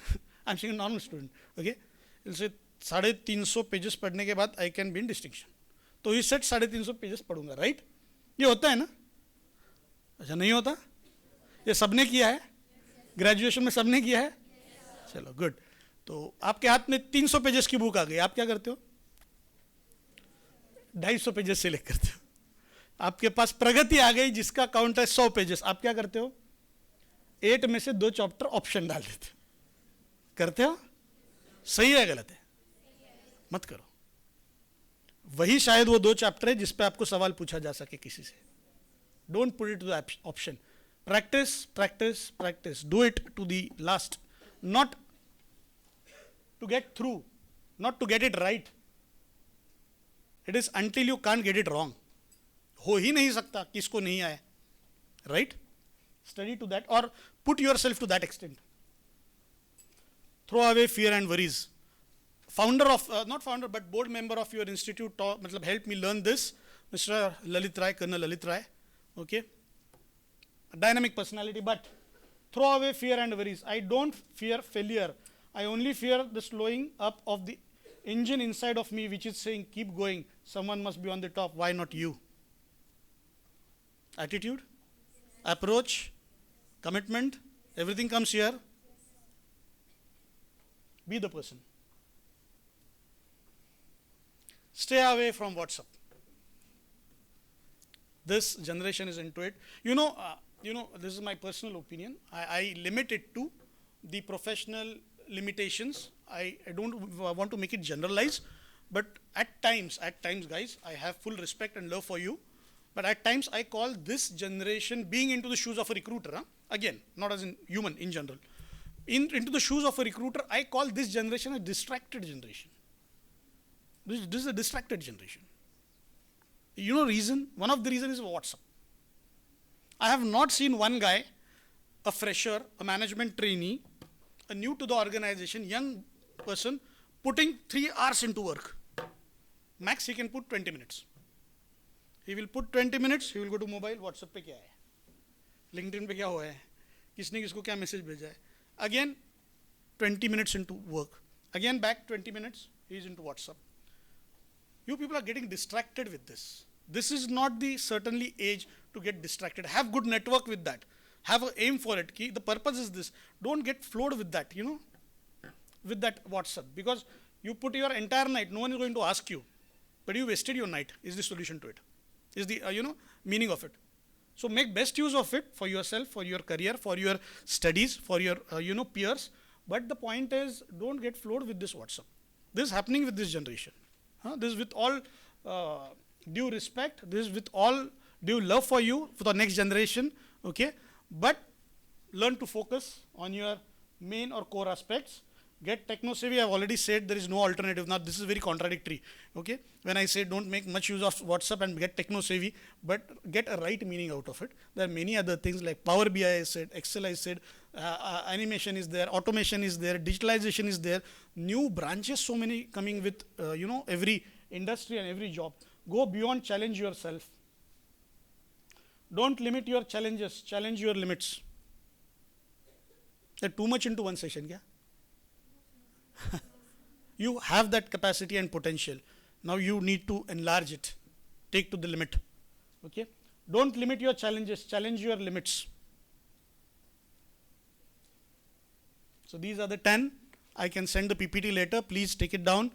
I'm saying a normal student, okay, he'll say 350 pages पढ़ने के बाद I can be in distinction. तो he said 350 pages पढ़ूंगा, right? ये होता है ना? अच्छा नहीं होता? ये सबने किया है? ग्रेजुएशन में सबने किया है? चलो गुड. तो आपके हाथ में 300 पेजेस की बुक आ गई, आप क्या करते हो? 250 पेजेस सेलेक्ट करते हो. आपके पास प्रगति आ गई जिसका काउंट है 100 पेजेस, आप क्या करते हो? 8 में से 2 चैप्टर ऑप्शन डाल देते हो. करते हो? सही है गलत है? मत करो. वही शायद वो 2 चैप्टर है जिस पे आपको सवाल पूछा जा सके किसी से. Don't put it to the option. Practice, practice, practice. Do it to the last. Not to get through, not to get it right. It is until you can't get it wrong. हो ही नहीं सकता किसको नहीं आए. Right? Study to that or put yourself to that extent. Throw away fear and worries. Founder of, not founder, but board member of your institute मतलब help me learn this. Mr. Lalit Rai, Colonel Lalit Rai. Okay. A dynamic personality, but throw away fear and worries. I don't fear failure. I only fear the slowing up of the engine inside of me which is saying keep going. Someone must be on the top. Why not you? Attitude, approach, commitment, everything comes here. Be the person. Stay away from WhatsApp. This generation is into it. You know, this is my personal opinion. I limit it to the professional limitations. I don't want to make it generalized, but at times, guys, I have full respect and love for you. But at times, I call this generation being into the shoes of a recruiter. Huh? Again, not as in human, in general. Into the shoes of a recruiter, I call this generation a distracted generation. This is a distracted generation. You know reason? One of the reasons is WhatsApp. I have not seen one guy, a fresher, a management trainee, a new to the organization, young person, putting 3 hours into work. Max he can put 20 minutes. He will put 20 minutes, he will go to mobile, WhatsApp पे क्या है, LinkedIn पे क्या हुआ है, किसने किसको क्या message भेजा है. Again, 20 minutes into work. Again back 20 minutes, he is into WhatsApp. You people are getting distracted with this. This is not the certainly age to get distracted. Have good network with that. Have an aim for it. The purpose is this. Don't get flowed with that, with that WhatsApp. Because you put your entire night, no one is going to ask you. But you wasted your night, is the solution to it. Is the, meaning of it. So make best use of it for yourself, for your career, for your studies, for your, peers. But the point is, don't get flowed with this WhatsApp. This is happening with this generation. This is with all due respect, this is with all due love for you, for the next generation, okay? But learn to focus on your main or core aspects. Get techno-savvy, I've already said there is no alternative. Now this is very contradictory, okay? When I say don't make much use of WhatsApp and get techno-savvy, but get a right meaning out of it. There are many other things like Power BI I said, Excel I said, animation is there, automation is there, digitalization is there, new branches so many coming with, every industry and every job. Go beyond, challenge yourself. Don't limit your challenges, challenge your limits. They're too much into one session, yeah? You have that capacity and potential. Now you need to enlarge it. Take to the limit. Okay? Don't limit your challenges, challenge your limits. So these are the 10. I can send the PPT later. Please take it down.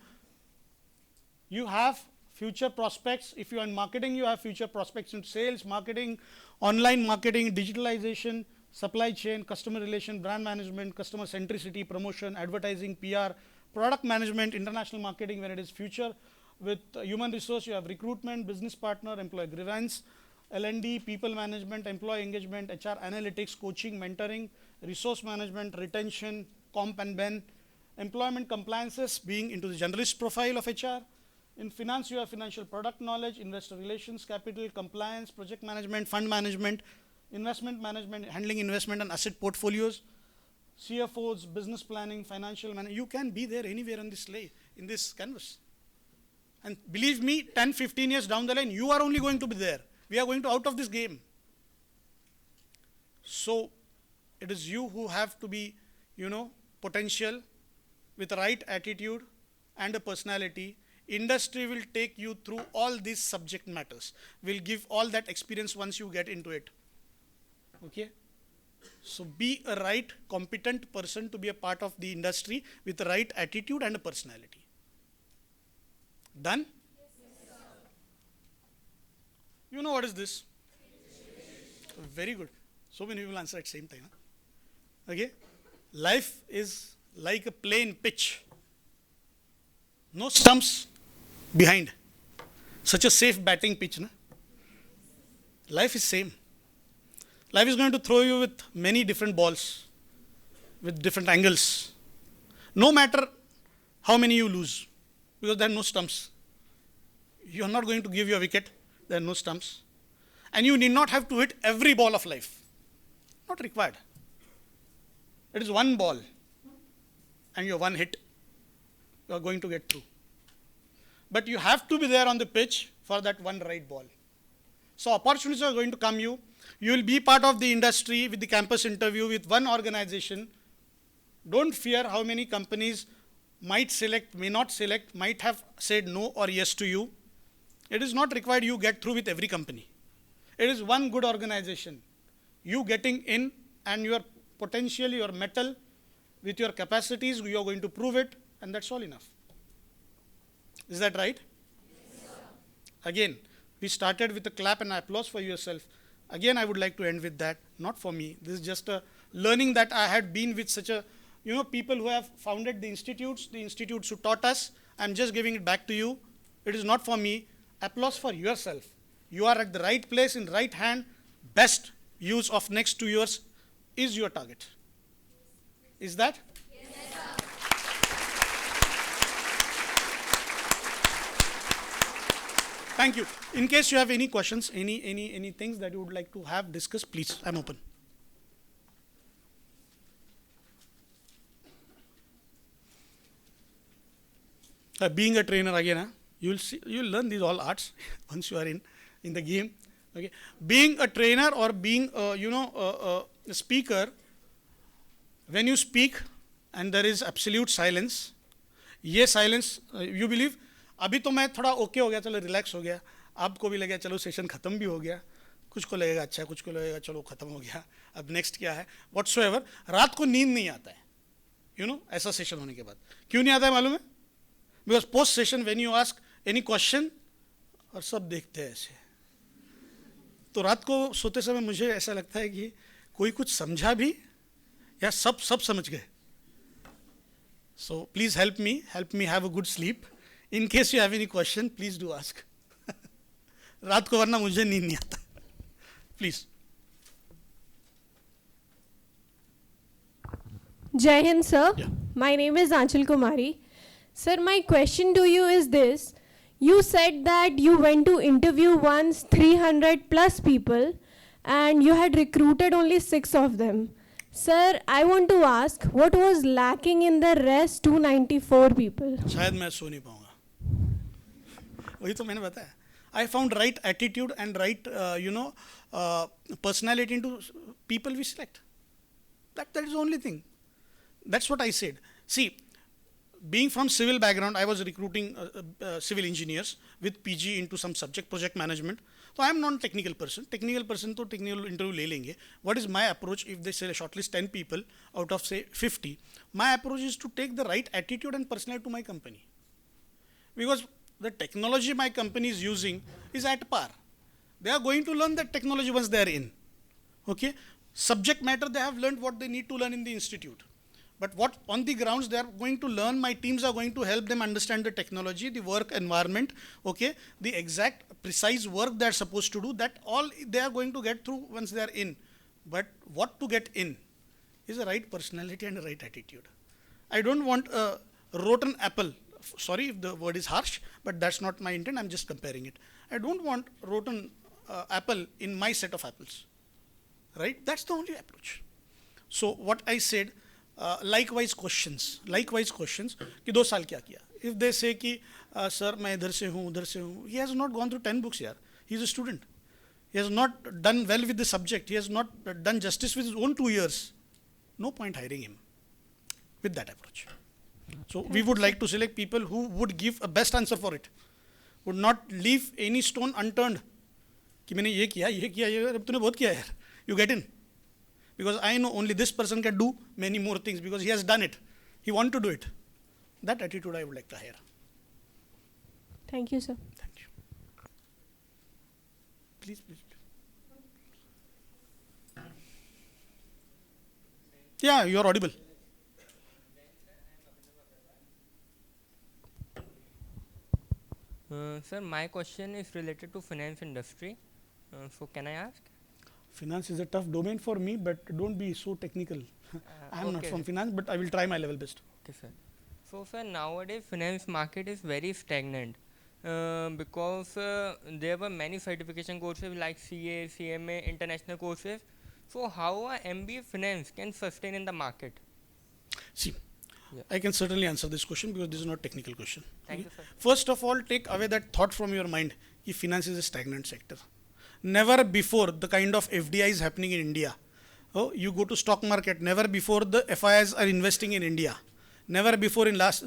You have future prospects. If you are in marketing, you have future prospects in sales, marketing, online marketing, digitalization, supply chain, customer relation, brand management, customer centricity, promotion, advertising, PR, product management, international marketing when it is future. With human resource, you have recruitment, business partner, employee grievance, L&D, people management, employee engagement, HR analytics, coaching, mentoring, resource management, retention, comp and ben, employment compliances, being into the generalist profile of HR. In finance, you have financial product knowledge, investor relations, capital, compliance, project management, fund management, investment management, handling investment and asset portfolios, CFOs, business planning, financial management, you can be there anywhere on this in this canvas. And believe me, 10, 15 years down the line, you are only going to be there. We are going to out of this game. So it is you who have to be, potential with the right attitude and a personality. Industry will take you through all these subject matters. Will give all that experience once you get into it. Okay? So be a right, competent person to be a part of the industry with the right attitude and a personality. Done? Yes, sir. You know what is this? Very good. So many people answer at the same time. Huh? Okay? Life is like a plain pitch. No stumps behind. Such a safe batting pitch. Na? Life is same. Life is going to throw you with many different balls, with different angles. No matter how many you lose, because there are no stumps. You are not going to give your wicket, there are no stumps. And you need not have to hit every ball of life. Not required. It is one ball, and your one hit, you are going to get through. But you have to be there on the pitch for that one right ball. So opportunities are going to come you. You will be part of the industry with the campus interview with one organization. Don't fear how many companies might select, may not select, might have said no or yes to you. It is not required you get through with every company. It is one good organization. You getting in and your potential, your mettle, with your capacities, you are going to prove it, and that's all enough. Is that right? Yes, sir. Again, we started with a clap and applause for yourself. Again, I would like to end with that. Not for me. This is just a learning that I had been with such a, people who have founded the institutes who taught us. I'm just giving it back to you. It is not for me. Applause for yourself. You are at the right place in right hand. Best use of next 2 years is your target. Is that?
Yes, sir.
Thank you. In case you have any questions, any things that you would like to have discussed, please, I'm open. Being a trainer again, you'll learn these all arts once you are in the game. Okay, being a trainer or being a speaker, when you speak and there is absolute silence, ये silence you believe अभी तो मैं थोड़ा okay हो गया, चलो relax हो गया, आपको भी लगेगा चलो सेशन खत्म भी हो गया, कुछ को लगेगा अच्छा, कुछ को लगेगा चलो खत्म हो गया, अब नेक्स्ट क्या है, whatsoever, रात को नींद नहीं आता है, ऐसा सेशन होने के बाद. क्यों नहीं आता है मालूम है? Because post session when you ask any question और सब देखते हैं ऐसे, तो रात को सोते समय मुझे ऐसा लगता है कि कोई कुछ समझा भी या सब समझ गए. So please help me have a good sleep. In case you have any question please do ask. रात को वरना मुझे नींद नहीं आता. Please.
Jai Hind, sir.
Yeah.
My name is Anchal Kumari. Sir, my question to you is this. You said that you went to interview once 300 plus people and you had recruited only 6 of them. Sir, I want to ask, what was lacking in the rest 294 people?
शायद मैं सो नहीं पाऊंगा. वही तो मैंने बताया. I found right attitude and right personality into people we select. That is the only thing. That's what I said. See, being from civil background, I was recruiting civil engineers with PG into some subject, project management. So I am not a technical person. Technical person to technical interview le lenge. What is my approach if they say shortlist 10 people out of say 50? My approach is to take the right attitude and personality to my company. Because the technology my company is using is at par. They are going to learn that technology once they are in. Okay? Subject matter, they have learned what they need to learn in the institute. But what on the grounds they are going to learn, my teams are going to help them understand the technology, the work environment, okay, the exact precise work they are supposed to do, that all they are going to get through once they are in. But what to get in is a right personality and a right attitude. I don't want a rotten apple. Sorry if the word is harsh, but that's not my intent. I'm just comparing it. I don't want rotten apple in my set of apples. Right? That's the only approach. So what I said, likewise questions कि 2 साल क्या किया. If they say कि sir मैं इधर से हूँ, he has not gone through 10 books यार. He is a student. He has not done well with the subject. He has not done justice with his own 2 years. No point hiring him with that approach. So we would like to select people who would give a best answer for it, would not leave any stone unturned. कि मैंने ये किया, अब तूने बहुत किया यार. You get in. Because I know only this person can do many more things because he has done it. He want to do it. That attitude I would like to hire.
Thank you, sir.
Thank you. Please. Yeah, you are audible.
Sir, my question is related to finance industry. So can I ask?
Finance is a tough domain for me, but don't be so technical. I am not
okay.
from finance, but I will try my level best.
Okay, sir. So, sir, nowadays finance market is very stagnant because there were many certification courses like CA, CMA, international courses. So, how a MBA finance can sustain in the market?
See,
Yeah.
I can certainly answer this question because this is not a technical question.
Thank you, sir.
First of all, take away that thought from your mind if finance is a stagnant sector. Never before the kind of FDI is happening in India. Oh, you go to stock market, never before the FIIs are investing in India. Never before in last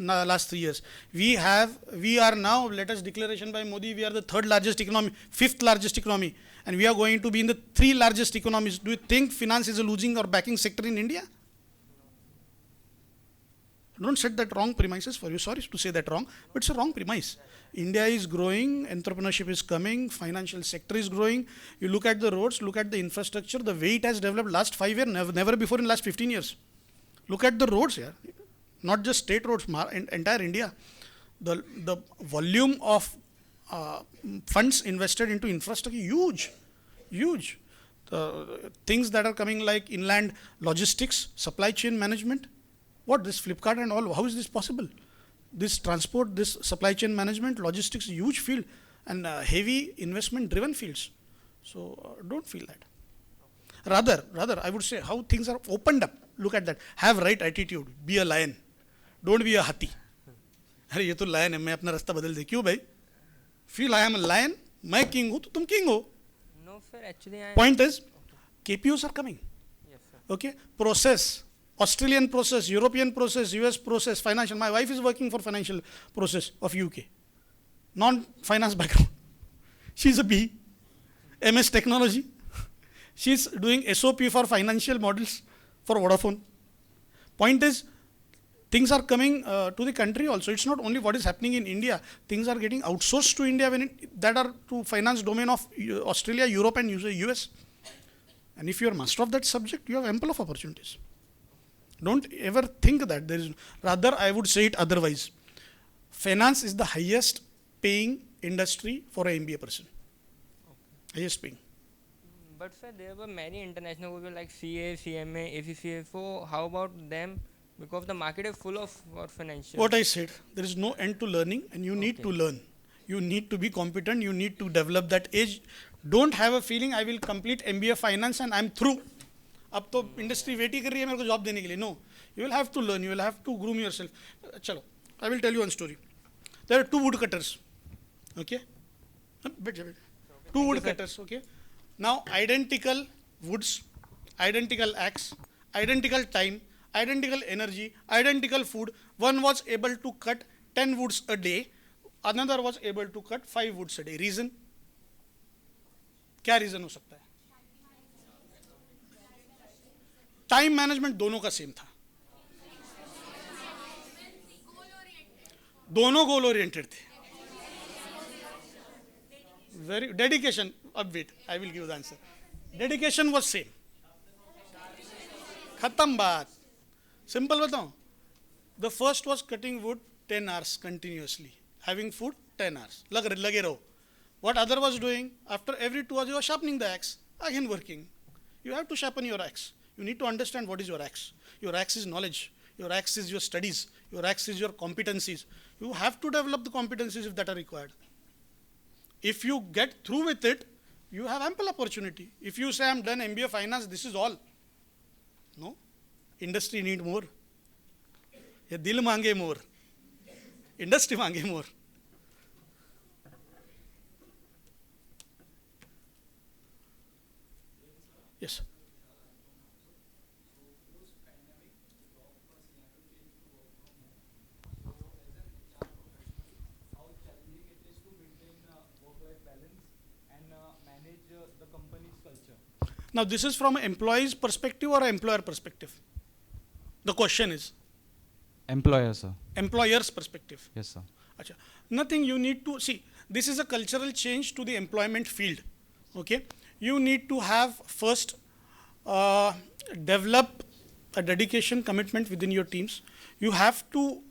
3 years. We are now, latest declaration by Modi, we are the 3rd largest economy, 5th largest economy, and we are going to be in the 3 largest economies. Do you think finance is a losing or backing sector in India? Don't set that wrong premises for you. Sorry to say that wrong, but it's a wrong premise. India is growing, entrepreneurship is coming, financial sector is growing. You look at the roads, look at the infrastructure, the way it has developed last 5 years, never before in last 15 years. Look at the roads here, not just state roads, entire India. The volume of funds invested into infrastructure, huge. Things that are coming like inland logistics, supply chain management. What, this Flipkart and all, how is this possible? This transport, this supply chain management, logistics, huge field and heavy investment driven fields. So don't feel that. Rather, I would say how things are opened up. Look at that. Have right attitude. Be a lion. Don't be a hathi. अरे ये तो lion है, मैं अपना रास्ता बदल दे. क्यों भाई? Feel I am a lion. मैं king हूँ तो तुम king हो.
No, sir. Actually, I.
Point is, KPOs are coming.
Yes, sir.
Okay, process. Australian process, European process, US process, financial. My wife is working for financial process of UK. Non-finance background. She's a B. MS technology. She's doing SOP for financial models for Vodafone. Point is, things are coming to the country also. It's not only what is happening in India. Things are getting outsourced to India that are to finance domain of Australia, Europe and US. And if you are master of that subject, you have ample of opportunities. Don't ever think that there is, rather I would say it otherwise. Finance is the highest paying industry for an MBA person. Okay. Highest paying.
But sir, there were many international courses like CA, CMA, ACCA. So how about them? Because the market is full of financial.
What I said, there is no end to learning and you need to learn. You need to be competent, you need to develop that edge. Don't have a feeling I will complete MBA finance and I'm through. अब तो industry wait ही कर रही है मेरे को job देने के लिए. No, you will have to learn, you will have to groom yourself. चलो, I will tell you one story. There are 2 wood cutters. Okay, बैठ 2 wood cutters. Okay, now identical woods, identical axe, identical time, identical energy, identical food. One was able to cut 10 woods a day, another was able to cut 5 woods a day. Reason? क्या reason हो सकता है? Time management दोनों का same था, दोनों goal oriented थे. Very dedication. अब wait, I will give the answer. Dedication was same. खत्म बात. सिंपल बताऊं, the first was cutting wood 10 hours continuously, having food 10 hours. लगे रहो. What other was doing? After every 2 hours, you are sharpening the axe. Again working. You have to sharpen your axe. You need to understand what is your axe. Your axe is knowledge. Your axe is your studies. Your axe is your competencies. You have to develop the competencies if that are required. If you get through with it, you have ample opportunity. If you say, I'm done MBA finance, this is all. No. Industry need more. ये दिल मांगे मोर, industry मांगे मोर. Yes. Now, this is from an employee's perspective or an employer perspective? The question is
Employer, sir.
employer's perspective.
Yes, sir.
Acha. Nothing you need to see. This is a cultural change to the employment field. Okay, you need to have first develop a dedication, commitment within your teams. You have to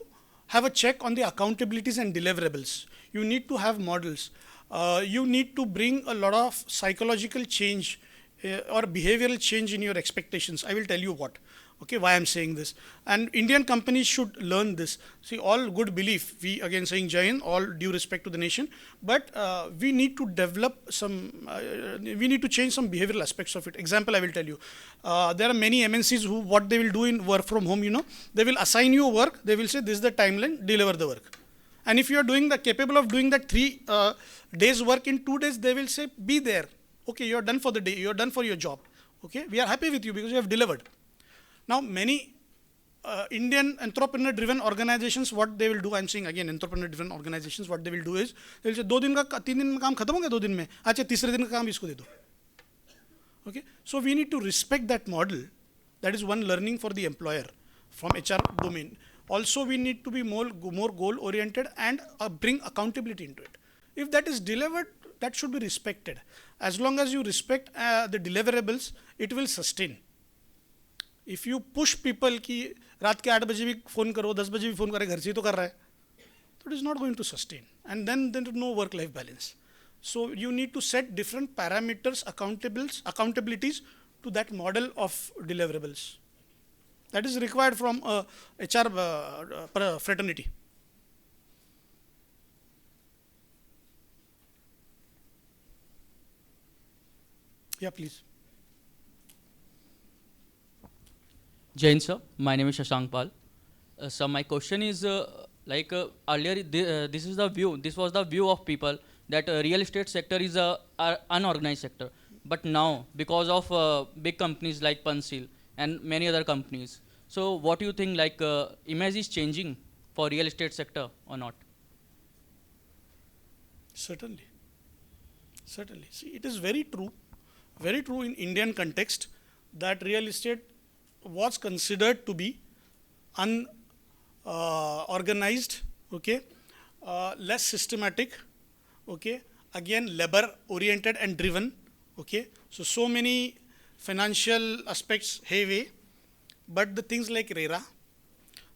have a check on the accountabilities and deliverables. You need to have models. You need to bring a lot of psychological change or behavioral change in your expectations. I will tell you what. Okay, why I'm saying this. And Indian companies should learn this. See, all good belief, we again saying Jain, all due respect to the nation, but we need to develop some, we need to change some behavioral aspects of it. Example, I will tell you. There are many MNCs who, what they will do in work from home, you know, they will assign you work, they will say this is the timeline, deliver the work. And if you are doing the, capable of doing that 3 days work in 2 days, they will say, be there. Okay, you are done for the day, you are done for your job. Okay, we are happy with you because you have delivered. Now, many Indian entrepreneur-driven organizations, what they will do, I'm saying again, entrepreneur-driven organizations, what they will do is, they will say, 2 दिन का 3 दिन में काम खत्म हो गया 2 दिन में, अच्छा तीसरे दिन का काम इसको दे दो. Okay, so we need to respect that model. That is one learning for the employer from HR domain. Also, we need to be more goal-oriented and bring accountability into it. If that is delivered, that should be respected. As long as you respect the deliverables, it will sustain. If you push people कि रात के 8 बजे भी phone करो 10 बजे भी phone करे घर से ही तो कर रहा है, so it is not going to sustain, and then there is no work-life balance. So you need to set different parameters, accountabilities to that model of deliverables. That is required from HR fraternity. Yeah, please.
Jain sir, my name is Shashank Pal. So my question is earlier this was the view of people that real estate sector is a unorganized sector. But now because of big companies like Panchshil and many other companies, so what do you think, image is changing for real estate sector or not?
Certainly. Certainly. See, it is very true in Indian context that real estate was considered to be unorganized, okay, less systematic, okay, again labor oriented and driven, okay. So many financial aspects heavy, but the things like RERA,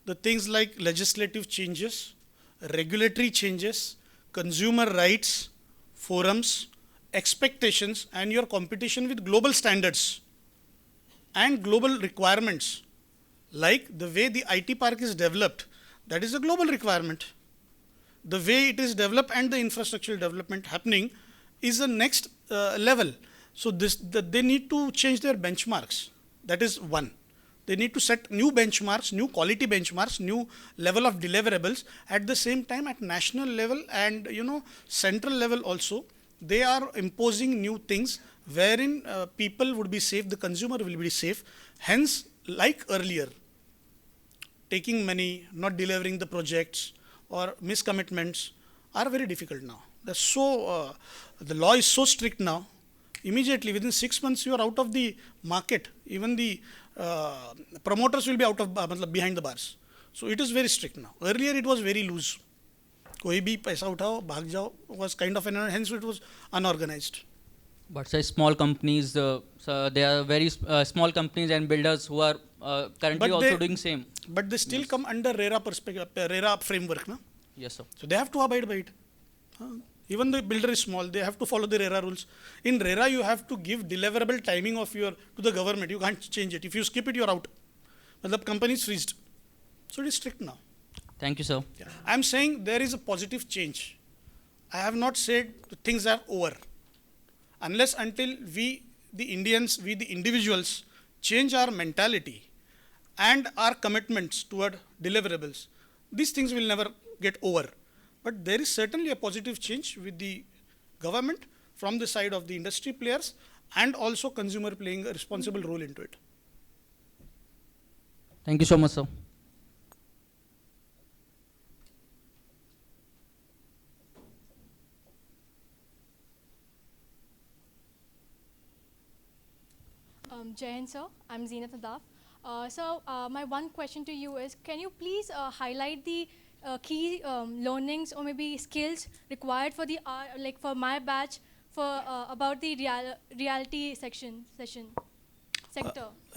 the things like legislative changes, regulatory changes, consumer rights, forums, expectations, and your competition with global standards and global requirements, like the way the IT park is developed, that is a global requirement. The way it is developed and the infrastructural development happening is the next level. So they need to change their benchmarks. That is one. They need to set new benchmarks, new quality benchmarks, new level of deliverables. At the same time, at national level and central level also, they are imposing new things wherein people would be safe, the consumer will be safe. Hence, like earlier, taking money, not delivering the projects or miscommitments are very difficult now. The law is so strict now. Immediately, within 6 months, you are out of the market. Even the promoters will be out of behind the bars. So it is very strict now. Earlier, it was very loose. कोई भी पैसा उठाओ भाग जाओ was kind of hence it was unorganized.
But say small companies, so there are very small companies and builders who are currently also doing same.
But they still come under RERA RERA framework, na?
Yes, sir.
So they have to abide by it. Even the builder is small, they have to follow the RERA rules. In RERA, you have to give deliverable timing of to the government. You can't change it. If you skip it, you're out. But the company is freezed. So it is strict now.
Thank you, sir.
Yeah. I'm saying there is a positive change. I have not said things are over. Unless until we, the Indians, we the individuals, change our mentality and our commitments toward deliverables, these things will never get over. But there is certainly a positive change with the government from the side of the industry players and also consumer playing a responsible role into it.
Thank you so much, sir.
Jai Hind, sir. I'm Zeenat Nadaf. My one question to you is, can you please highlight the key learnings or maybe skills required for the like for my batch for about the reality sector?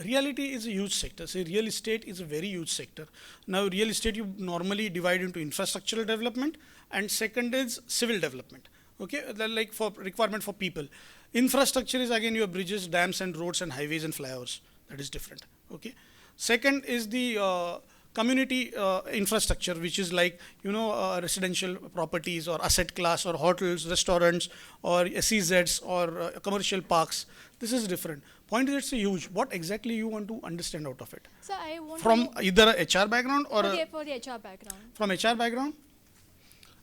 Reality is a huge sector. Say real estate is a very huge sector. Now real estate you normally divide into infrastructural development and second is civil development. Okay, like for requirement for people. Infrastructure is again your bridges, dams and roads and highways and flyovers. That is different. Okay. Second is the community infrastructure, which is like, residential properties or asset class or hotels, restaurants or SEZs or commercial parks. This is different. Point is, it's huge. What exactly you want to understand out of it?
So I want
from either a HR background or
for the HR background.
From HR background,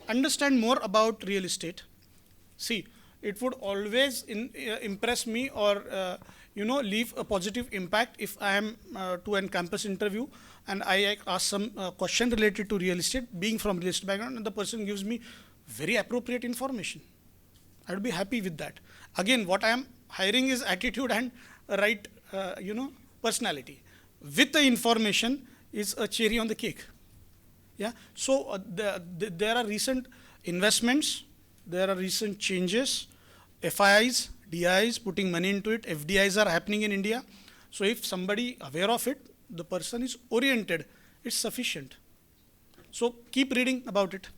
understand more about real estate. See, it would always impress me or leave a positive impact if I am to a campus interview and I ask some question related to real estate, being from real estate background, and the person gives me very appropriate information. I would be happy with that. Again, what I am hiring is attitude and right, personality. With the information is a cherry on the cake. Yeah. So there are recent investments, there are recent changes, FIIs, DIs putting money into it, FDIs are happening in India. So if somebody aware of it, the person is oriented, it's sufficient. So keep reading about it.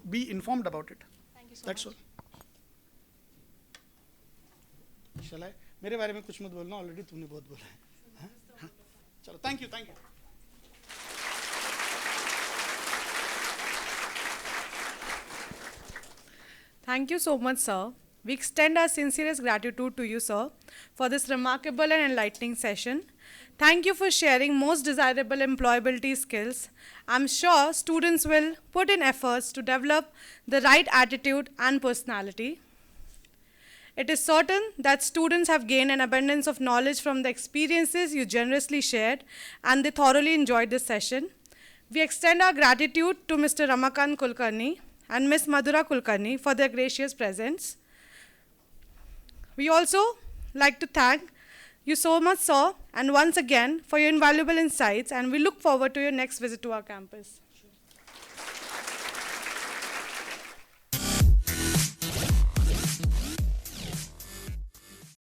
Be informed about it.
Thank you so
That's
much.
all. Shall I? मेरे बारे में कुछ मत बोलना, already तुमने बहुत बोला है. हाँ? चलो, thank you.
Thank you so much, sir. We extend our sincerest gratitude to you, sir, for this remarkable and enlightening session. Thank you for sharing most desirable employability skills. I'm sure students will put in efforts to develop the right attitude and personality. It is certain that students have gained an abundance of knowledge from the experiences you generously shared, and they thoroughly enjoyed this session. We extend our gratitude to Mr. Ramakant Kulkarni and Ms. Madhura Kulkarni for their gracious presence. We also like to thank you so much, sir, and once again for your invaluable insights, and we look forward to your next visit to our campus.